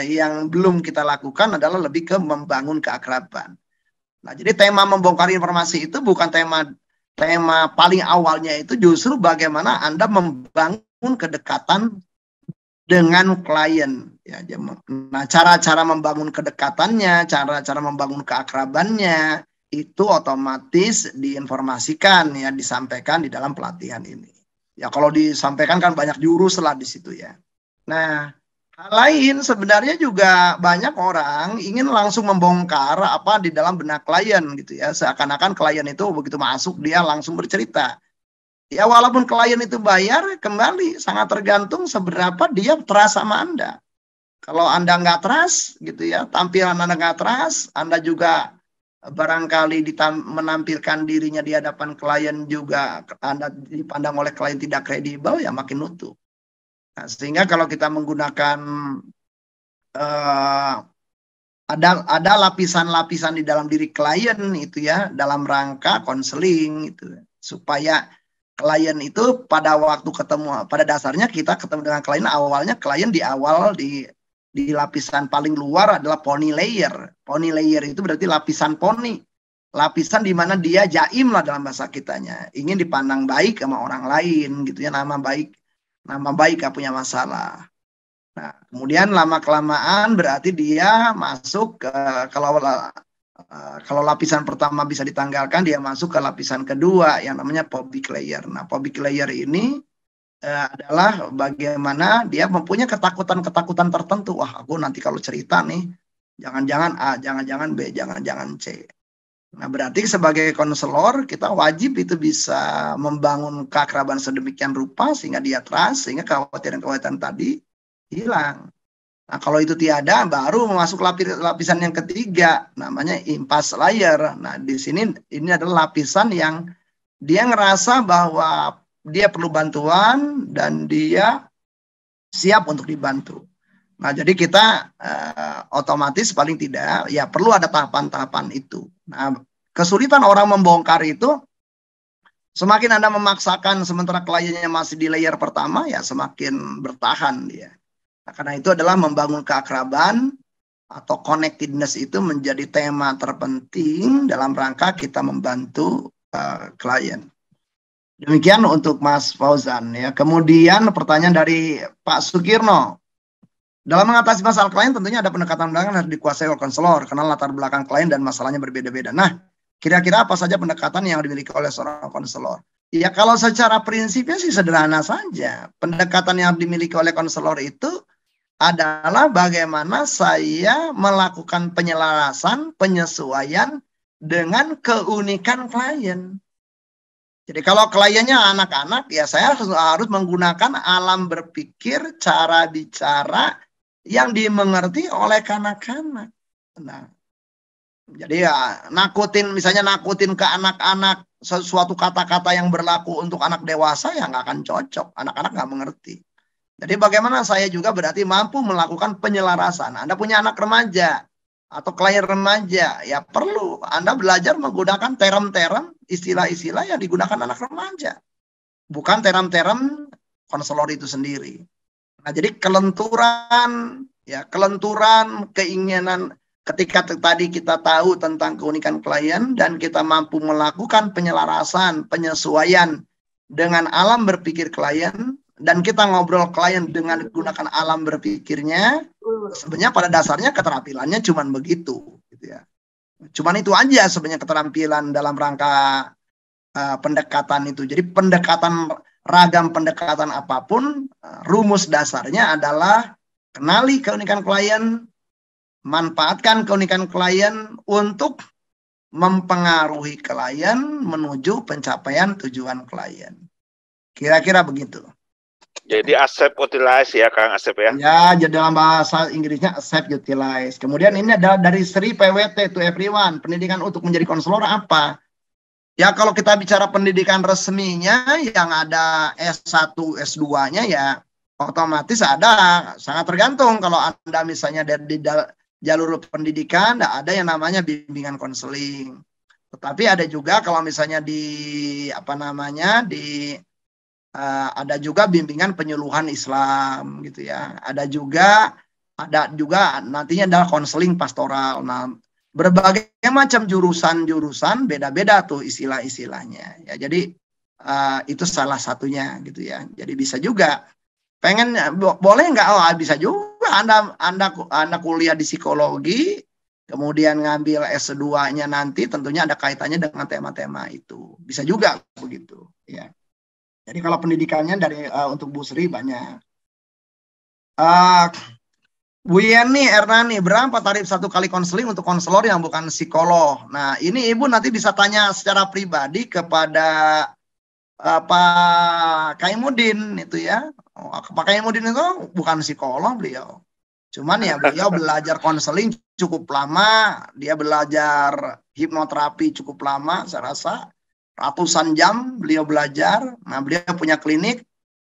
yang belum kita lakukan adalah lebih ke membangun keakraban. Nah, jadi tema membongkar informasi itu bukan tema paling awalnya, itu justru bagaimana Anda membangun kedekatan dengan klien. Ya, nah, cara-cara membangun kedekatannya, cara-cara membangun keakrabannya itu otomatis diinformasikan ya, disampaikan di dalam pelatihan ini. Ya kalau disampaikan kan banyak jurus lah di situ ya. Nah, hal lain sebenarnya juga banyak orang ingin langsung membongkar apa di dalam benak klien gitu ya. Seakan-akan klien itu begitu masuk dia langsung bercerita. Ya walaupun klien itu bayar, kembali sangat tergantung seberapa dia trust sama Anda. Kalau Anda nggak trust gitu ya, tampilan Anda nggak trust, Anda juga barangkali menampilkan dirinya di hadapan klien juga Anda dipandang oleh klien tidak kredibel, ya makin nutup. Nah, sehingga kalau kita menggunakan ada lapisan-lapisan di dalam diri klien itu ya, dalam rangka konseling itu, supaya klien itu pada waktu ketemu, pada dasarnya kita ketemu dengan klien awalnya, klien di awal di lapisan paling luar adalah pony layer. Pony layer itu berarti lapisan poni. Lapisan di mana dia jaim lah dalam bahasa kitanya. Ingin dipandang baik sama orang lain gitu ya, nama baik gak punya masalah. Nah, kemudian lama-kelamaan berarti dia masuk ke kalau lapisan pertama bisa ditanggalkan, dia masuk ke lapisan kedua yang namanya public layer. Nah, public layer ini adalah bagaimana dia mempunyai ketakutan-ketakutan tertentu. Wah, aku nanti kalau cerita nih, jangan-jangan A, jangan-jangan B, jangan-jangan C. Nah, berarti sebagai konselor, kita wajib itu bisa membangun keakraban sedemikian rupa, sehingga dia trust, sehingga kekhawatiran-kekhawatiran tadi hilang. Nah, kalau itu tiada, baru masuk lapisan yang ketiga, namanya impasse layer. Nah, di sini ini adalah lapisan yang dia ngerasa bahwa dia perlu bantuan dan dia siap untuk dibantu. Nah, jadi kita otomatis paling tidak ya perlu ada tahapan-tahapan itu. Nah, kesulitan orang membongkar itu semakin Anda memaksakan sementara kliennya masih di layer pertama, ya semakin bertahan dia. Nah, karena itu adalah membangun keakraban atau connectedness itu menjadi tema terpenting dalam rangka kita membantu klien. Demikian untuk Mas Fauzan ya. Kemudian pertanyaan dari Pak Sukirno. Dalam mengatasi masalah klien tentunya ada pendekatan yang harus dikuasai oleh konselor karena latar belakang klien dan masalahnya berbeda-beda. Nah, kira-kira apa saja pendekatan yang dimiliki oleh seorang konselor? Ya kalau secara prinsipnya sih sederhana saja. Pendekatan yang dimiliki oleh konselor itu adalah bagaimana saya melakukan penyelarasan, penyesuaian dengan keunikan klien. Jadi kalau kliennya anak-anak, ya saya harus menggunakan alam berpikir, cara bicara yang dimengerti oleh kanak-kanak. Nah, jadi ya misalnya nakutin ke anak-anak sesuatu kata-kata yang berlaku untuk anak dewasa, ya nggak akan cocok. Anak-anak nggak mengerti. Jadi bagaimana saya juga berarti mampu melakukan penyelarasan. Anda punya anak remaja atau klien remaja, ya perlu Anda belajar menggunakan term-term, istilah-istilah yang digunakan anak remaja. Bukan term-term konselor itu sendiri. Nah, jadi kelenturan, keinginan ketika tadi kita tahu tentang keunikan klien dan kita mampu melakukan penyelarasan, penyesuaian dengan alam berpikir klien, dan kita ngobrol klien dengan gunakan alam berpikirnya, sebenarnya pada dasarnya keterampilannya cuman begitu, gitu ya. Cuman itu aja sebenarnya keterampilan dalam rangka pendekatan itu. Jadi ragam pendekatan apapun, rumus dasarnya adalah kenali keunikan klien, manfaatkan keunikan klien untuk mempengaruhi klien menuju pencapaian tujuan klien. Kira-kira begitu. Jadi accept utilize ya Kang Asep ya. Ya, jadi dalam bahasa Inggrisnya accept utilize. Kemudian ini adalah dari Sri PWT to everyone. Pendidikan untuk menjadi konselor apa? Ya kalau kita bicara pendidikan resminya yang ada S1, S2-nya ya otomatis ada. Sangat tergantung kalau Anda misalnya dari jalur pendidikan ada yang namanya bimbingan konseling. Tetapi ada juga kalau misalnya ada juga bimbingan penyuluhan Islam gitu ya. Ada juga nantinya adalah konseling pastoral. Nah, berbagai macam jurusan-jurusan beda-beda tuh istilah-istilahnya. Ya, jadi itu salah satunya gitu ya. Jadi bisa juga pengen boleh nggak? Oh, bisa juga Anda kuliah di psikologi, kemudian ngambil S2-nya nanti tentunya ada kaitannya dengan tema-tema itu. Bisa juga begitu ya. Jadi kalau pendidikannya dari untuk Bu Sri banyak. Bu Yeni Ernani, berapa tarif 1 kali konseling untuk konselor yang bukan psikolog? Nah, ini Ibu nanti bisa tanya secara pribadi kepada Pak Kaimudin itu ya. Pak Kaimudin itu bukan psikolog beliau. Cuman ya beliau belajar konseling cukup lama, dia belajar hipnoterapi cukup lama, saya rasa ratusan jam beliau belajar. Nah, beliau punya klinik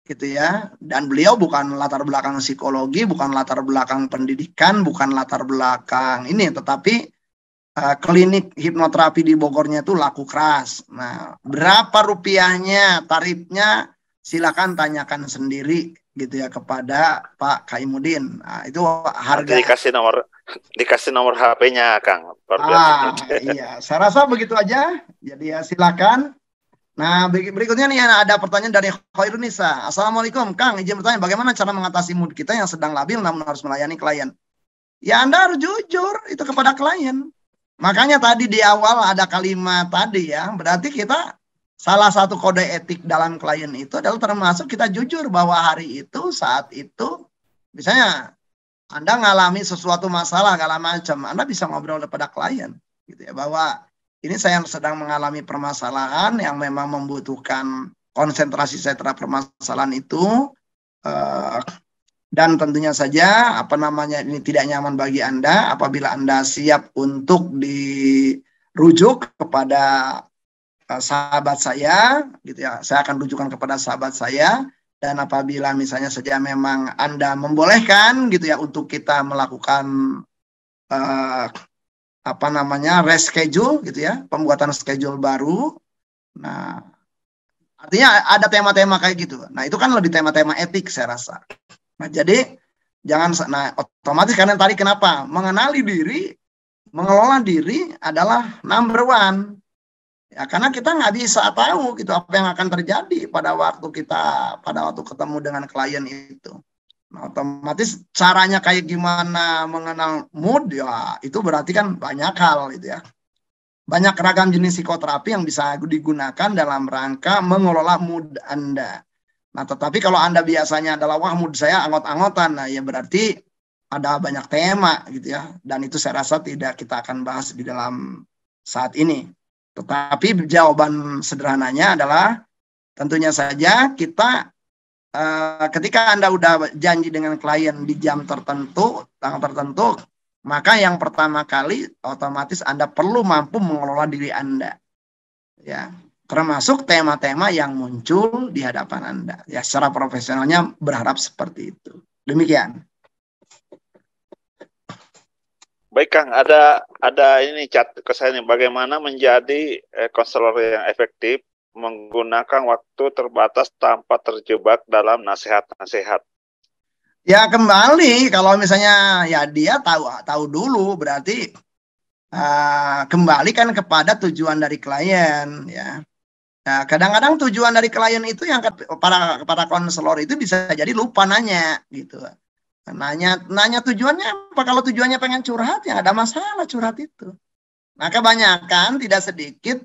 gitu ya, dan beliau bukan latar belakang psikologi, bukan latar belakang pendidikan, bukan latar belakang ini, tetapi klinik hipnoterapi di Bogornya itu laku keras. Nah, berapa rupiahnya, tarifnya, silakan tanyakan sendiri gitu ya kepada Pak Kaimudin. Nah, itu harga. Dikasih nomor HP-nya Kang. Iya, saya rasa begitu aja. Jadi ya silakan. Nah, berikutnya nih ada pertanyaan dari Khairunisa. Assalamualaikum, Kang. Izin bertanya, bagaimana cara mengatasi mood kita yang sedang labil namun harus melayani klien? Ya, Anda harus jujur itu kepada klien. Makanya tadi di awal ada kalimat tadi ya, berarti kita salah satu kode etik dalam klien itu adalah termasuk kita jujur bahwa hari itu, saat itu, misalnya Anda ngalami sesuatu masalah, segala macam, Anda bisa ngobrol kepada klien, gitu ya, bahwa ini saya sedang mengalami permasalahan yang memang membutuhkan konsentrasi saya terhadap permasalahan itu, dan tentunya saja ini tidak nyaman bagi Anda. Apabila Anda siap untuk dirujuk kepada sahabat saya, gitu ya, saya akan rujukan kepada sahabat saya. Dan apabila misalnya saja memang Anda membolehkan gitu ya untuk kita melakukan reschedule gitu ya, pembuatan schedule baru. Nah, artinya ada tema-tema kayak gitu. Nah, itu kan lebih tema-tema etik saya rasa. Nah, jadi otomatis karena tadi kenapa? Mengenali diri, mengelola diri adalah number one. Ya, karena kita nggak bisa tahu gitu apa yang akan terjadi pada waktu ketemu dengan klien itu. Nah, otomatis caranya kayak gimana mengenal mood ya itu berarti kan banyak hal gitu ya. Banyak ragam jenis psikoterapi yang bisa digunakan dalam rangka mengelola mood Anda. Nah, tetapi kalau Anda biasanya adalah wah mood saya anggot-anggotan, nah ya berarti ada banyak tema gitu ya. Dan itu saya rasa tidak kita akan bahas di dalam saat ini. Tetapi jawaban sederhananya adalah tentunya saja kita ketika Anda udah janji dengan klien di jam tertentu, tanggal tertentu, maka yang pertama kali otomatis Anda perlu mampu mengelola diri Anda. Ya, termasuk tema-tema yang muncul di hadapan Anda. Ya, secara profesionalnya berharap seperti itu. Demikian. Baik Kang, ada ini chat ke saya nih, bagaimana menjadi konselor yang efektif menggunakan waktu terbatas tanpa terjebak dalam nasihat-nasihat. Ya kembali kalau misalnya ya dia tahu dulu berarti kembali kan kepada tujuan dari klien ya. Nah, kadang-kadang tujuan dari klien itu yang para konselor itu bisa jadi lupa nanya gitu. Nanya tujuannya apa? Kalau tujuannya pengen curhat ya ada masalah curhat itu. Nah, kebanyakan tidak sedikit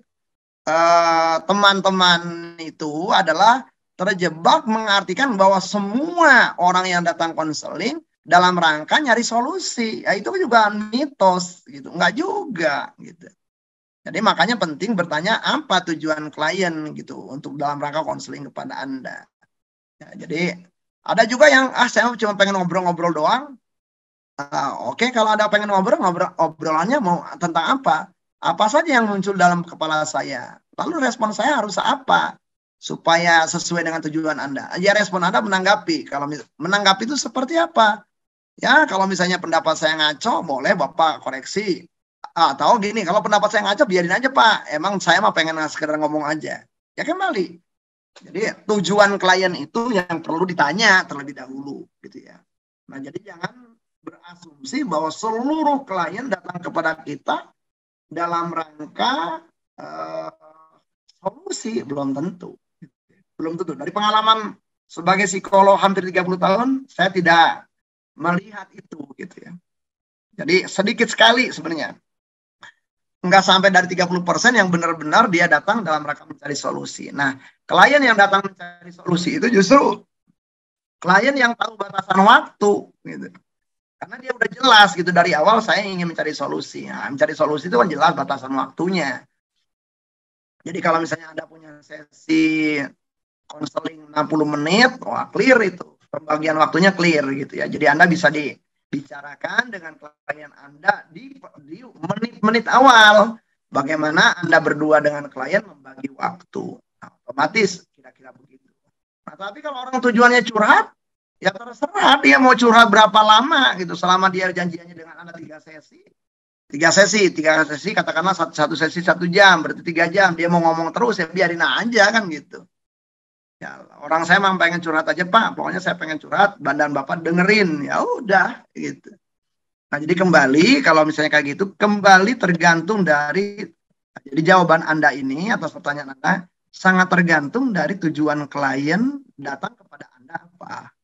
teman-teman itu adalah terjebak mengartikan bahwa semua orang yang datang konseling dalam rangka nyari solusi. Ya, itu juga mitos gitu. Enggak juga gitu. Jadi makanya penting bertanya apa tujuan klien gitu untuk dalam rangka konseling kepada Anda. Ya, jadi ada juga yang saya cuma pengen ngobrol-ngobrol doang. Oke, kalau ada pengen obrolannya mau tentang apa? Apa saja yang muncul dalam kepala saya. Lalu respon saya harus apa? Supaya sesuai dengan tujuan Anda. Ya respon Anda menanggapi. Kalau menanggapi itu seperti apa? Ya kalau misalnya pendapat saya ngaco, boleh Bapak koreksi. Atau gini, kalau pendapat saya ngaco, biarin aja Pak. Emang saya mah pengen sekedar ngomong aja. Ya kembali. Jadi tujuan klien itu yang perlu ditanya terlebih dahulu. Gitu ya. Nah jadi jangan berasumsi bahwa seluruh klien datang kepada kita dalam rangka solusi. Belum tentu. Dari pengalaman sebagai psikolog hampir 30 tahun, saya tidak melihat itu. Gitu ya. Jadi sedikit sekali sebenarnya. Enggak sampai dari 30% yang benar-benar dia datang dalam rangka mencari solusi. Nah, klien yang datang mencari solusi itu justru klien yang tahu batasan waktu. Gitu. Karena dia udah jelas gitu dari awal saya ingin mencari solusi. Nah, mencari solusi itu kan jelas batasan waktunya. Jadi kalau misalnya Anda punya sesi konseling 60 menit, wah clear itu. Pembagian waktunya clear gitu ya. Jadi Anda bisa dibicarakan dengan klien Anda di menit-menit awal. Bagaimana Anda berdua dengan klien membagi waktu. Nah, otomatis kira-kira begitu. Nah, tapi kalau orang tujuannya curhat, ya terserah dia mau curhat berapa lama gitu. Selama dia janjiannya dengan Anda 3 sesi. 3 sesi katakanlah satu sesi 1 jam, berarti 3 jam. Dia mau ngomong terus, ya biarin aja kan gitu. Ya, orang saya memang pengen curhat aja Pak, pokoknya saya pengen curhat, dan Bapak dengerin, ya udah gitu. Nah jadi kembali kalau misalnya kayak gitu, kembali tergantung dari, jadi jawaban Anda ini atas pertanyaan Anda sangat tergantung dari tujuan klien datang kepada Anda apa.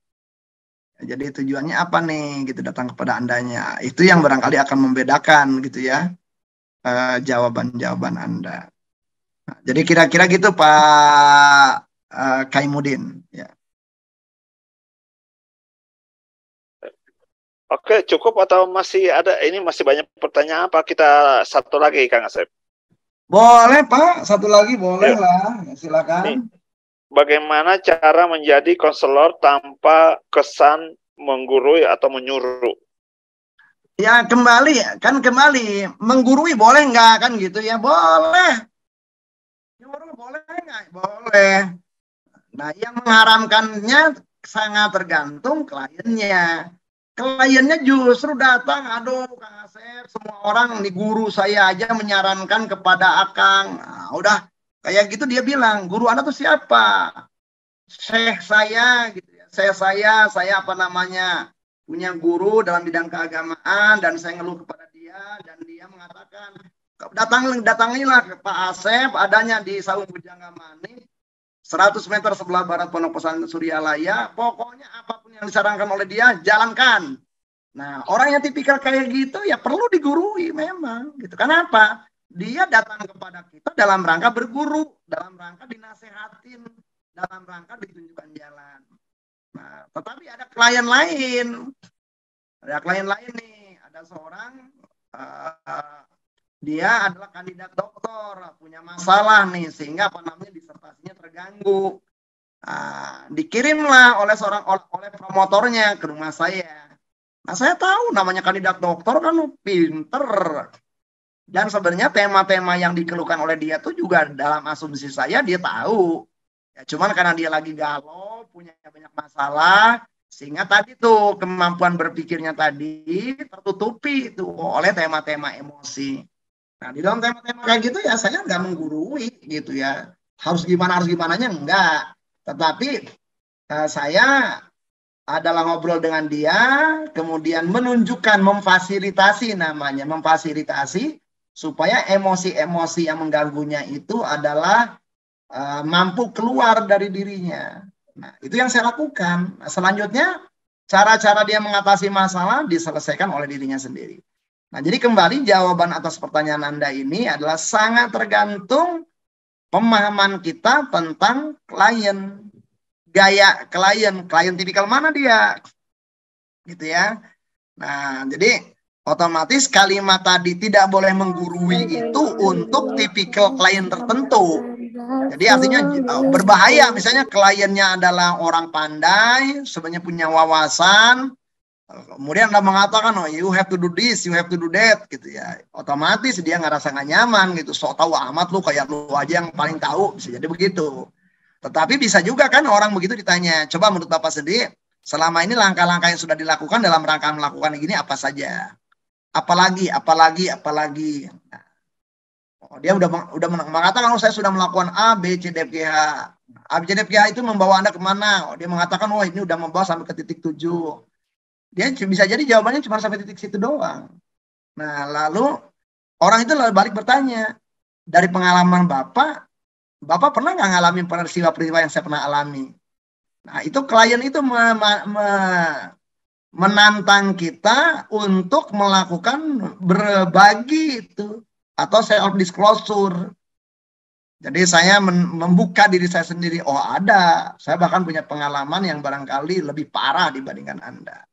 Ya, jadi tujuannya apa nih gitu datang kepada Andanya, itu yang barangkali akan membedakan gitu ya jawaban-jawaban Anda. Nah, jadi kira-kira gitu Pak Kaimudin ya. Oke, cukup atau masih ada? Ini masih banyak pertanyaan apa? Kita satu lagi, Kang Asep. Boleh Pak, satu lagi boleh lah, silakan. Nih, bagaimana cara menjadi konselor tanpa kesan menggurui atau menyuruh? Ya kembali, menggurui boleh nggak kan gitu ya? Boleh. Nyuruh boleh nggak? Boleh. Nah, yang mengharamkannya sangat tergantung kliennya. Kliennya justru datang, aduh Kang Asep, semua orang nih guru saya aja menyarankan kepada Akang. Nah, udah kayak gitu dia bilang, guru Anda tuh siapa? Syekh saya gitu ya. Saya apa namanya? Punya guru dalam bidang keagamaan dan saya ngeluh kepada dia dan dia mengatakan, datangilah ke Pak Asep, adanya di Saung Bujangga Manik. 100 meter sebelah barat Pondok Pesantren Suryalaya, pokoknya apapun yang disarankan oleh dia, jalankan. Nah, orang yang tipikal kayak gitu ya perlu digurui memang. Gitu. Kenapa? Dia datang kepada kita dalam rangka berguru, dalam rangka dinasehatin, dalam rangka ditunjukkan jalan. Nah, tetapi ada klien lain. Ada klien lain nih, ada seorang dia adalah kandidat doktor, punya masalah nih, sehingga apa namanya disertasinya terganggu. Dikirimlah oleh promotornya ke rumah saya. Nah, saya tahu namanya kandidat doktor kan pinter. Dan sebenarnya tema-tema yang dikeluhkan oleh dia tuh juga dalam asumsi saya dia tahu. Ya, cuman karena dia lagi galau, punya banyak masalah, sehingga tadi tuh kemampuan berpikirnya tadi tertutupi tuh oleh tema-tema emosi. Nah, di dalam tema-tema kayak gitu ya saya nggak menggurui gitu ya. Harus gimananya enggak. Tetapi saya adalah ngobrol dengan dia, kemudian menunjukkan, memfasilitasi supaya emosi-emosi yang mengganggunya itu adalah mampu keluar dari dirinya. Nah, itu yang saya lakukan. Nah, selanjutnya, cara-cara dia mengatasi masalah diselesaikan oleh dirinya sendiri. Nah, jadi kembali jawaban atas pertanyaan Anda ini adalah sangat tergantung pemahaman kita tentang klien. Gaya klien tipikal mana dia? Gitu ya. Nah, jadi otomatis kalimat tadi tidak boleh menggurui itu untuk tipikal klien tertentu. Jadi artinya berbahaya, misalnya kliennya adalah orang pandai, sebenarnya punya wawasan, kemudian Anda mengatakan, oh you have to do this, you have to do that, gitu ya. Otomatis dia ngerasa nggak nyaman gitu, sok tahu amat lu, kayak lu aja yang paling tahu, bisa jadi begitu. Tetapi bisa juga kan orang begitu ditanya, coba menurut Bapak sendiri, selama ini langkah-langkah yang sudah dilakukan dalam rangka melakukan ini apa saja? Apalagi. Nah, dia udah mengatakan, oh saya sudah melakukan A, B, C, D, F, G, H. A, B, C, D, F, G, H itu membawa Anda kemana? Oh, dia mengatakan, oh ini udah membawa sampai ke titik 7. Dia bisa jadi jawabannya cuma sampai titik situ doang. Nah, lalu orang itu balik bertanya, dari pengalaman Bapak pernah nggak ngalamin peristiwa-peristiwa yang saya pernah alami? Nah, itu klien itu menantang kita untuk melakukan berbagi itu, atau self disclosure. Jadi saya membuka diri saya sendiri. Oh ada, saya bahkan punya pengalaman yang barangkali lebih parah dibandingkan Anda.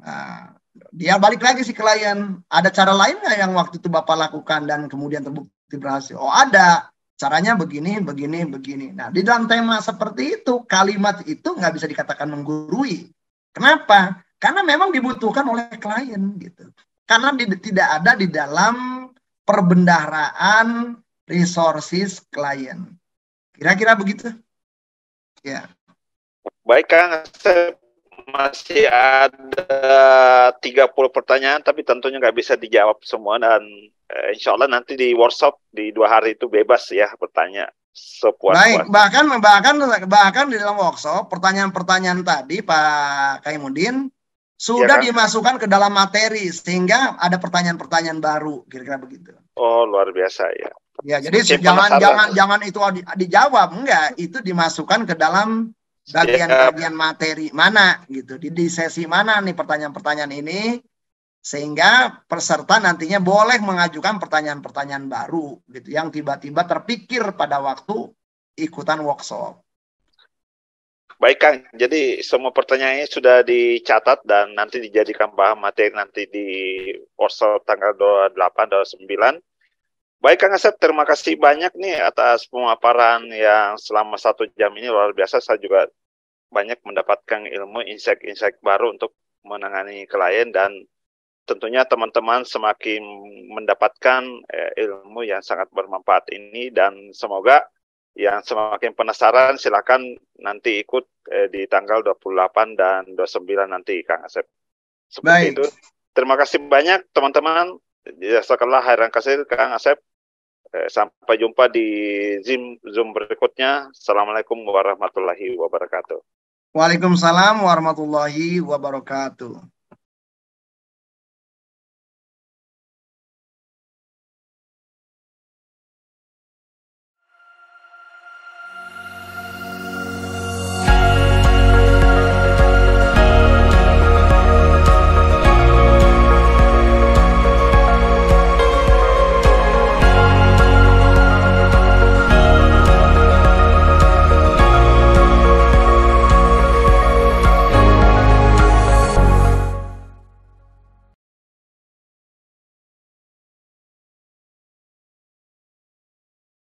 Nah, dia balik lagi si klien. Ada cara lain nggak yang waktu itu Bapak lakukan dan kemudian terbukti berhasil? Oh ada, caranya begini. Nah di dalam tema seperti itu, kalimat itu nggak bisa dikatakan menggurui. Kenapa? Karena memang dibutuhkan oleh klien gitu. Karena tidak ada di dalam perbendaharaan resources klien. Kira-kira begitu. Ya. Baik Kang, masih ada 30 pertanyaan, tapi tentunya nggak bisa dijawab semua, dan insya Allah nanti di workshop di 2 hari itu bebas ya bertanya sepuas-puas. Baik, bahkan di dalam workshop pertanyaan-pertanyaan tadi Pak Kaimudin sudah ya, dimasukkan ke dalam materi sehingga ada pertanyaan-pertanyaan baru, kira-kira begitu. Oh luar biasa ya. Ya jadi jangan itu dijawab, enggak, itu dimasukkan ke dalam bagian-bagian materi mana gitu, di sesi mana nih pertanyaan-pertanyaan ini, sehingga peserta nantinya boleh mengajukan pertanyaan-pertanyaan baru gitu yang tiba-tiba terpikir pada waktu ikutan workshop. Baik Kang, jadi semua pertanyaannya sudah dicatat dan nanti dijadikan bahan materi nanti di workshop tanggal 28 dan 29. Baik Kang Asep, terima kasih banyak nih atas pemaparan yang selama 1 jam ini, luar biasa. Saya juga banyak mendapatkan ilmu, insight-insight baru untuk menangani klien, dan tentunya teman-teman semakin mendapatkan ilmu yang sangat bermanfaat ini, dan semoga yang semakin penasaran silakan nanti ikut di tanggal 28 dan 29 nanti Kang Asep. Seperti itu. Terima kasih banyak teman-teman. Jazakallah khairan katsir Kang Asep. Sampai jumpa di Zoom berikutnya. Assalamualaikum warahmatullahi wabarakatuh. Waalaikumsalam warahmatullahi wabarakatuh.